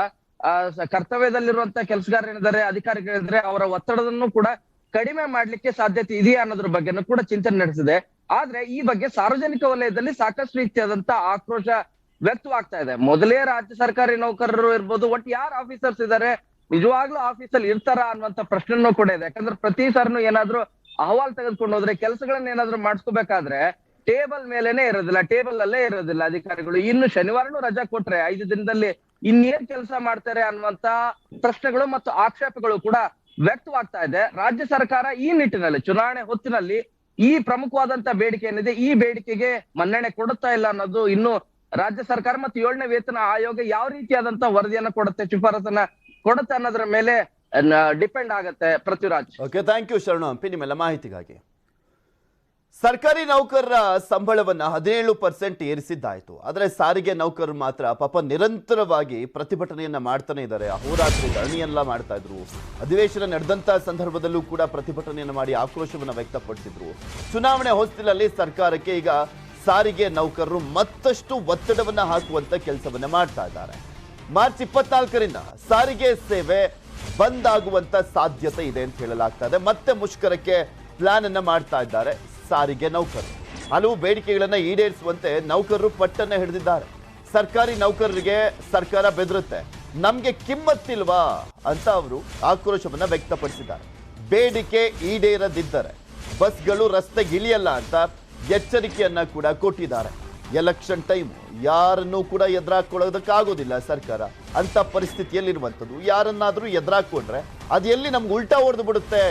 ಕರ್ತವ್ಯದಲ್ಲಿರುವಂತ ಕೆಲಸಗಾರರಿದ್ದಾರೆ, ಅಧಿಕಾರಿಗಳಿದ್ದಾರೆ, ಅವರ ಒತ್ತಡವನ್ನು ಕೂಡ ಕಡಿಮೆ ಮಾಡ್ಲಿಕ್ಕೆ ಸಾಧ್ಯತೆ ಇದೆಯಾ ಅನ್ನೋದ್ರ ಬಗ್ಗೆನೂ ಕೂಡ ಚಿಂತನೆ ನಡೆಸಿದೆ. ಆದ್ರೆ ಈ ಬಗ್ಗೆ ಸಾರ್ವಜನಿಕ ವಲಯದಲ್ಲಿ ಸಾಕಷ್ಟು ರೀತಿಯಾದಂತ ಆಕ್ರೋಶ ವ್ಯಕ್ತವಾಗ್ತಾ ಇದೆ. ಮೊದಲೇ ರಾಜ್ಯ ಸರ್ಕಾರಿ ನೌಕರರು ಇರ್ಬೋದು, ಒಟ್ಟು ಯಾರು ಆಫೀಸರ್ಸ್ ಇದ್ದಾರೆ ನಿಜವಾಗ್ಲೂ ಆಫೀಸಲ್ಲಿ ಇರ್ತಾರ ಅನ್ನುವಂತ ಪ್ರಶ್ನೆನೂ ಕೂಡ ಇದೆ. ಯಾಕಂದ್ರೆ ಪ್ರತಿ ಸಾರಿನೂ ಏನಾದ್ರು ಅಹವಾಲ್ ತೆಗೆದುಕೊಂಡು ಹೋದ್ರೆ, ಕೆಲಸಗಳನ್ನ ಏನಾದ್ರು ಮಾಡಿಸ್ಕೋಬೇಕಾದ್ರೆ ಟೇಬಲ್ ಮೇಲೆನೆ ಇರೋದಿಲ್ಲ, ಟೇಬಲ್ ಅಲ್ಲೇ ಇರೋದಿಲ್ಲ ಅಧಿಕಾರಿಗಳು. ಇನ್ನು ಶನಿವಾರನೂ ರಜಾ ಕೊಟ್ರೆ 5 ದಿನದಲ್ಲಿ ಇನ್ನೇನ್ ಕೆಲಸ ಮಾಡ್ತಾರೆ ಅನ್ನುವಂತ ಪ್ರಶ್ನೆಗಳು ಮತ್ತು ಆಕ್ಷೇಪಗಳು ಕೂಡ ವ್ಯಕ್ತವಾಗ್ತಾ ಇದೆ. ರಾಜ್ಯ ಸರ್ಕಾರ ಈ ನಿಟ್ಟಿನಲ್ಲಿ ಚುನಾವಣೆ ಹೊತ್ತಿನಲ್ಲಿ ಈ ಪ್ರಮುಖವಾದಂತ ಬೇಡಿಕೆ ಏನಿದೆ, ಈ ಬೇಡಿಕೆಗೆ ಮನ್ನಣೆ ಕೊಡುತ್ತಾ ಇಲ್ಲ ಅನ್ನೋದು ಇನ್ನು ರಾಜ್ಯ ಸರ್ಕಾರ ಮತ್ತು 7ನೇ ವೇತನ ಆಯೋಗ ಯಾವ ರೀತಿಯಾದಂತ ವರದಿಯನ್ನ ಕೊಡುತ್ತೆ, ಶಿಫಾರಸನ್ನ ಕೊಡುತ್ತೆ ಅನ್ನೋದ್ರ ಮೇಲೆ ಡಿಪೆಂಡ್ ಆಗತ್ತೆ. ಪೃಥ್ವಿರಾಜ್. ಓಕೆ, ಥ್ಯಾಂಕ್ ಯು ಶರಣು ಹಂಪಿ ನಿಮ್ಮೆಲ್ಲ ಮಾಹಿತಿಗಾಗಿ. ಸರ್ಕಾರಿ ನೌಕರರ ಸಂಬಳವನ್ನ 17% ಏರಿಸಿದ್ದಾಯ್ತು. ಆದರೆ ಸಾರಿಗೆ ನೌಕರರು ಮಾತ್ರ ಪಾಪ ನಿರಂತರವಾಗಿ ಪ್ರತಿಭಟನೆಯನ್ನ ಮಾಡ್ತಾನೆ ಇದ್ದಾರೆ. ಅಹೋರಾತ್ರಿ ಧರಣಿಯೆಲ್ಲ ಮಾಡ್ತಾ ಇದ್ರು. ಅಧಿವೇಶನ ನಡೆದಂತ ಸಂದರ್ಭದಲ್ಲೂ ಕೂಡ ಪ್ರತಿಭಟನೆಯನ್ನ ಮಾಡಿ ಆಕ್ರೋಶವನ್ನ ವ್ಯಕ್ತಪಡಿಸಿದ್ರು. ಚುನಾವಣೆ ಹೊಸ್ತಿಲಲ್ಲಿ ಸರ್ಕಾರಕ್ಕೆ ಈಗ ಸಾರಿಗೆ ನೌಕರರು ಮತ್ತಷ್ಟು ಒತ್ತಡವನ್ನ ಹಾಕುವಂತ ಕೆಲಸವನ್ನ ಮಾಡ್ತಾ ಇದ್ದಾರೆ. ಮಾರ್ಚ್ 24ರಿಂದ ಸಾರಿಗೆ ಸೇವೆ ಬಂದ್ ಆಗುವಂತ ಸಾಧ್ಯತೆ ಇದೆ ಅಂತ ಹೇಳಲಾಗ್ತಾ ಇದೆ. ಮತ್ತೆ ಮುಷ್ಕರಕ್ಕೆ ಪ್ಲಾನ್ ಅನ್ನ ಮಾಡ್ತಾ ಇದ್ದಾರೆ ಸಾರಿಗೆ ನೌಕರರು. ಹಲವು ಬೇಡಿಕೆಗಳನ್ನ ಈಡೇರಿಸುವಂತೆ ನೌಕರರು ಪಟ್ಟನ್ನ ಹಿಡಿದಿದ್ದಾರೆ. ಸರ್ಕಾರಿ ನೌಕರರಿಗೆ ಸರ್ಕಾರ ಬೆದರುತ್ತೆ, ನಮ್ಗೆ ಕಿಮ್ಮತ್ತಿಲ್ವಾ ಅಂತ ಅವರು ಆಕ್ರೋಶವನ್ನ ವ್ಯಕ್ತಪಡಿಸಿದ್ದಾರೆ. ಬೇಡಿಕೆ ಈಡೇರದಿದ್ದರೆ ಬಸ್ಗಳು ರಸ್ತೆಗಿಳಿಯಲ್ಲ ಅಂತ ಎಚ್ಚರಿಕೆಯನ್ನ ಕೂಡ ಕೊಟ್ಟಿದ್ದಾರೆ. ಎಲೆಕ್ಷನ್ ಟೈಮ್ ಯಾರನ್ನೂ ಕೂಡ ಎದುರಾಕೊಳ್ಳೋದಕ್ಕಾಗೋದಿಲ್ಲ ಸರ್ಕಾರ ಅಂತ ಪರಿಸ್ಥಿತಿಯಲ್ಲಿರುವಂಥದ್ದು. ಯಾರನ್ನಾದ್ರೂ ಎದುರಾಕೊಂಡ್ರೆ ಅದು ಎಲ್ಲಿ ನಮ್ಗೆ ಉಲ್ಟಾ ಹೊಡೆದು ಬಿಡುತ್ತೆ,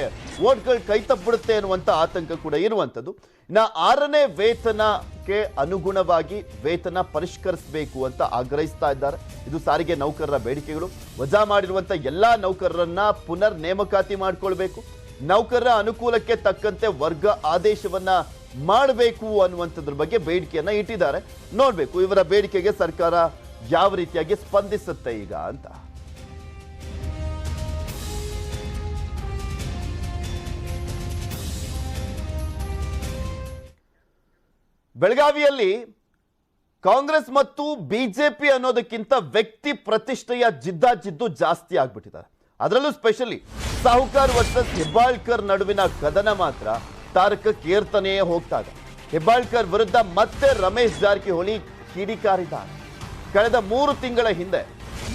ಓಟ್ಗಳು ಕೈ ತಪ್ಪಿಬಿಡುತ್ತೆ ಅನ್ನುವಂಥ ಆತಂಕ ಕೂಡ ಇರುವಂಥದ್ದು. ಇನ್ನು 6ನೇ ವೇತನಕ್ಕೆ ಅನುಗುಣವಾಗಿ ವೇತನ ಪರಿಷ್ಕರಿಸಬೇಕು ಅಂತ ಆಗ್ರಹಿಸ್ತಾ ಇದ್ದಾರೆ. ಇದು ಸಾರಿಗೆ ನೌಕರರ ಬೇಡಿಕೆಗಳು. ವಜಾ ಮಾಡಿರುವಂಥ ಎಲ್ಲ ನೌಕರರನ್ನ ಪುನರ್ ನೇಮಕಾತಿ ಮಾಡಿಕೊಳ್ಬೇಕು, ನೌಕರರ ಅನುಕೂಲಕ್ಕೆ ತಕ್ಕಂತೆ ವರ್ಗ ಆದೇಶವನ್ನ ಮಾಡಬೇಕು ಅನ್ನುವಂಥದ್ರ ಬಗ್ಗೆ ಬೇಡಿಕೆಯನ್ನ ಇಟ್ಟಿದ್ದಾರೆ. ನೋಡ್ಬೇಕು ಇವರ ಬೇಡಿಕೆಗೆ ಸರ್ಕಾರ ಯಾವ ರೀತಿಯಾಗಿ ಸ್ಪಂದಿಸುತ್ತೆ ಈಗ ಅಂತ. ಬೆಳಗಾವಿಯಲ್ಲಿ ಕಾಂಗ್ರೆಸ್ ಮತ್ತು ಬಿಜೆಪಿ ಅನ್ನೋದಕ್ಕಿಂತ ವ್ಯಕ್ತಿ ಪ್ರತಿಷ್ಠೆಯ ಜಿದ್ದಾಜಿದ್ದು ಜಾಸ್ತಿ ಆಗ್ಬಿಟ್ಟಿದ್ದಾರೆ. ಅದರಲ್ಲೂ ಸ್ಪೆಷಲಿ ಸಾಹುಕಾರ್ ವರ್ಸಸ್ ಹೆಬ್ಬಾಳ್ಕರ್ ನಡುವಿನ ಕದನ ಮಾತ್ರ ತಾರಕಕ್ಕೇರ್ತಾನೇ ಹೋಗ್ತಾ ಇದೆ. ಹೆಬ್ಬಾಳ್ಕರ್ ವಿರುದ್ಧ ಮತ್ತೆ ರಮೇಶ್ ಜಾರಕಿಹೊಳಿ ಕಿಡಿಕಾರಿದ್ದಾರೆ. ಕಳೆದ 3 ತಿಂಗಳ ಹಿಂದೆ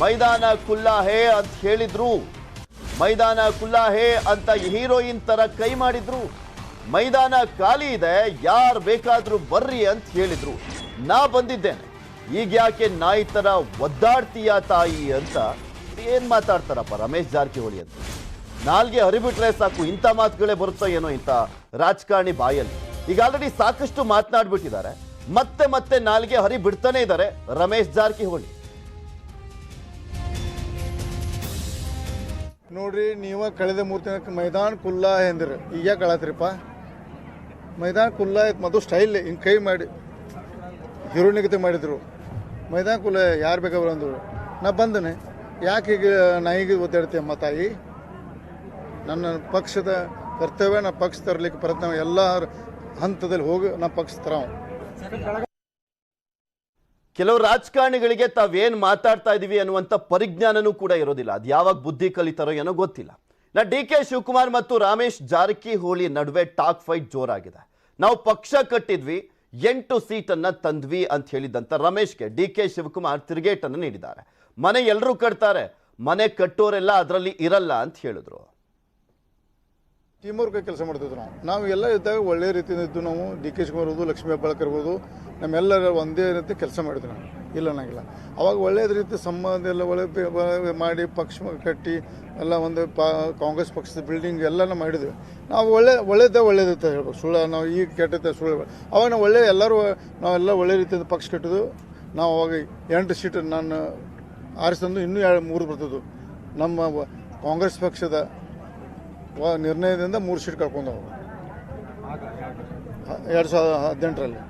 ಮೈದಾನ ಖುಲ್ಲಾ ಹೇ ಅಂತ ಹೇಳಿದ್ರು, ಮೈದಾನ ಖುಲ್ಲಾ ಹೇ ಅಂತ ಹೀರೋಯಿನ್ ತರ ಕೈ ಮಾಡಿದ್ರು, ಮೈದಾನ ಖಾಲಿ ಇದೆ ಯಾರು ಬೇಕಾದ್ರೂ ಬರ್ರಿ ಅಂತ ಹೇಳಿದ್ರು, ನಾ ಬಂದಿದ್ದೇನೆ, ಈಗ ಯಾಕೆ ನಾಯಿ ತರ ಒದ್ದಾಡ್ತೀಯ ತಾಯಿ ಅಂತ ಏನ್ ಮಾತಾಡ್ತಾರಪ್ಪ ರಮೇಶ್ ಜಾರಕಿಹೊಳಿ ಅಂತ. ನಾಲ್ಗೆ ಹರಿಬಿಟ್ರೆ ಸಾಕು ಇಂಥ ಮಾತುಗಳೇ ಬರುತ್ತೋ ಏನೋ ಇಂಥ ರಾಜಕಾರಣಿ ಬಾಯಲ್ಲಿ. ಈಗ ಆಲ್ರೆಡಿ ಸಾಕಷ್ಟು ಮಾತನಾಡ್ಬಿಟ್ಟಿದ್ದಾರೆ, ಮತ್ತೆ ಮತ್ತೆ ನಾಲ್ಗೆ ಹರಿ ಬಿಡ್ತಾನೆ ಇದ್ದಾರೆ ರಮೇಶ್ ಜಾರಕಿಹೊಳಿ. ನೋಡ್ರಿ, ನೀವು ಕಳೆದ 3 ದಿನಕ್ಕೆ ಮೈದಾನ ಖುಲ್ಲಾ ಎಂದ್ರಿ, ಈಗ ಯಾಕೆ ಕಳತ್ರಿಪ್ಪ? ಮೈದಾನ ಖುಲ್ಲಾ ಐತೆ, ಮದು ಸ್ಟೈಲ್ ಹಿಂಗೆ ಕೈ ಮಾಡಿ ಹಿರೋಣಿಗತೆ ಮಾಡಿದ್ರು. ಮೈದಾನ ಖುಲ್ಲಾ ಯಾರು ಬೇಕಾದ್ರು ಅಂದರು, ನಾ ಬಂದನೆ, ಯಾಕೆ ಈಗ ನಾಯಿಗೆ ಒದ್ದಾಡ್ತೀಯಮ್ಮ ತಾಯಿ? ನನ್ನ ಪಕ್ಷದ ಕರ್ತವ್ಯ, ನಾ ಪಕ್ಷ ತರಲಿಕ್ಕೆ ಪ್ರಯತ್ನ ಎಲ್ಲ ಹಂತದಲ್ಲಿ ಹೋಗಿ ನಾ ಪಕ್ಷ ತರಾವ. ಕೆಲವು ರಾಜಕಾರಣಿಗಳಿಗೆ ತಾವೇನ್ ಮಾತಾಡ್ತಾ ಇದೀವಿ ಅನ್ನುವಂಥ ಪರಿಜ್ಞಾನನೂ ಕೂಡ ಇರೋದಿಲ್ಲ. ಅದು ಯಾವಾಗ ಬುದ್ಧಿ ಕಲಿತಾರೋ ಏನೋ ಗೊತ್ತಿಲ್ಲ. ಡಿ.ಕೆ. ಶಿವಕುಮಾರ್ ಮತ್ತು ರಮೇಶ್ ಜಾರಕಿಹೊಳಿ ನಡುವೆ ಟಾಕ್ ಫೈಟ್ ಜೋರಾಗಿದೆ. ನಾವು ಪಕ್ಷ ಕಟ್ಟಿದ್ವಿ, 8 ಸೀಟನ್ನ ತಂದ್ವಿ ಅಂತ ಹೇಳಿದಂತ ರಮೇಶ್ಗೆ ಡಿ.ಕೆ. ಶಿವಕುಮಾರ್ ತಿರುಗೇಟನ್ನು ನೀಡಿದ್ದಾರೆ. ಮನೆ ಎಲ್ಲರೂ ಕಟ್ತಾರೆ, ಮನೆ ಕಟ್ಟೋರೆಲ್ಲ ಅದರಲ್ಲಿ ಇರಲ್ಲ ಅಂತ ಹೇಳಿದ್ರು. ಟೀಮ್ ವರ್ಕ್ ಕೆಲಸ ಮಾಡ್ತಿದ್ವಿ ನಾವು ಎಲ್ಲ ಇದ್ದಾಗ ಒಳ್ಳೆ ರೀತಿಯಿಂದ ಇದ್ದು ನಾವು ಡಿ ಕೆ ಶಿವಕುಮಾರ್ ಇರ್ಬೋದು, ಲಕ್ಷ್ಮೀ ಹೆಬ್ಬಾಳ್ಕರ್ ಇರ್ಬೋದು, ನಮ್ಮೆಲ್ಲರ ಒಂದೇ ರೀತಿ ಕೆಲಸ ಮಾಡಿದ್ವಿ ನಾವು, ಇಲ್ಲ ಅನ್ನಂಗಿಲ್ಲ. ಅವಾಗ ಒಳ್ಳೆಯ ರೀತಿ ಸಂಬಂಧ ಎಲ್ಲ ಒಳ್ಳೆ ಮಾಡಿ ಪಕ್ಷ ಕಟ್ಟಿ ಎಲ್ಲ ಒಂದು ಕಾಂಗ್ರೆಸ್ ಪಕ್ಷದ ಬಿಲ್ಡಿಂಗ್ ಎಲ್ಲನೂ ಮಾಡಿದ್ವಿ ನಾವು. ಒಳ್ಳೇದಿತ್ತು ಹೇಳ್ಬೇಕು, ಸುಳ್ಳು ನಾವು ಈಗ ಕೆಟ್ಟೈತೆ ಸುಳ್ಳು. ಅವಾಗ ನಾವು ಎಲ್ಲರೂ ನಾವೆಲ್ಲ ಒಳ್ಳೆ ರೀತಿಯಿಂದ ಪಕ್ಷ ಕಟ್ಟಿದ್ವು ನಾವು. ಅವಾಗ 8 ಸೀಟ್ ನಾನು ಆರಿಸ್ತಂದು ಇನ್ನೂ 3 ಬರ್ತಿದ್ವು. ನಮ್ಮ ಕಾಂಗ್ರೆಸ್ ಪಕ್ಷದ ನಿರ್ಣಯದಿಂದ 3 ಸೀಟ್ ಕಳ್ಕೊಂಡವು 2018ರಲ್ಲಿ.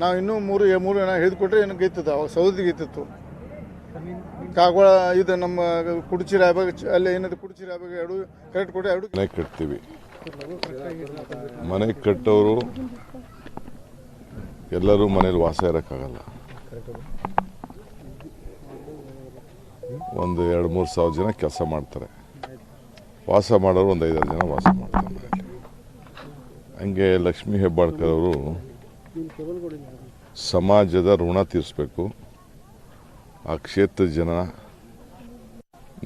ನಾವು ಇನ್ನೂ 3 ಹಿಡಿದುಕೊಟ್ರೆ ಏನು ಗೈತದ, ಅವಾಗ ಸೌದಿ ಗೈತಿತ್ತು. ಕಾಗೋಳ ಇದು ನಮ್ಮ ಕುಡ್ಚಿ ರಾಯಬಾಗ ಅಲ್ಲಿ ಏನದು ಕುಡ್ಚಿ ರಾಯಬಾಗ 2 ಕರೆಕ್ಟ್ ಕೊಟ್ಟೆ 2 ಮನೆ ಕಟ್ತೀವಿ. ಮನೆ ಕಟ್ಟೋರು ಎಲ್ಲರೂ ಮನೇಲಿ ವಾಸ ಇರೋಕ್ಕಾಗಲ್ಲ. ಒಂದು 2-3 ಸಾವಿರ ಜನ ಕೆಲಸ ಮಾಡ್ತಾರೆ, ವಾಸ ಮಾಡೋರು ಒಂದು 5-6 ಜನ ವಾಸ ಮಾಡ್ತಾರೆ ಮನೆಯಲ್ಲಿ. ಹಂಗೆ ಲಕ್ಷ್ಮೀ ಹೆಬ್ಬಾಳ್ಕರ್ ಅವರು ಸಮಾಜದ ಋಣ ತೀರಿಸಬೇಕು. ಆ ಕ್ಷೇತ್ರದ ಜನ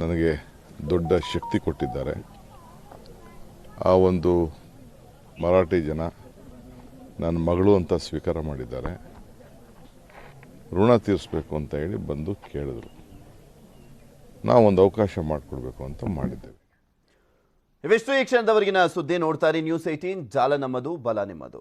ನನಗೆ ದೊಡ್ಡ ಶಕ್ತಿ ಕೊಟ್ಟಿದ್ದಾರೆ. ಆ ಒಂದು ಮರಾಠಿ ಜನ ನನ್ನ ಮಗಳು ಅಂತ ಸ್ವೀಕಾರ ಮಾಡಿದ್ದಾರೆ. ಋಣ ತೀರಿಸಬೇಕು ಅಂತ ಹೇಳಿ ಬಂದು ಕೇಳಿದ್ರು. ನಾವು ಒಂದು ಅವಕಾಶ ಮಾಡಿಕೊಡ್ಬೇಕು ಅಂತ ಮಾಡಿದ್ದೇವೆ. ಇವೆಷ್ಟು ಈ ಕ್ಷಣದವರೆಗಿನ ಸುದ್ದಿ. ನೋಡ್ತಾರೆ ನ್ಯೂಸ್ 18, ಜಾಲ ನಮ್ಮದು, ಬಲ ನಿಮ್ಮದು.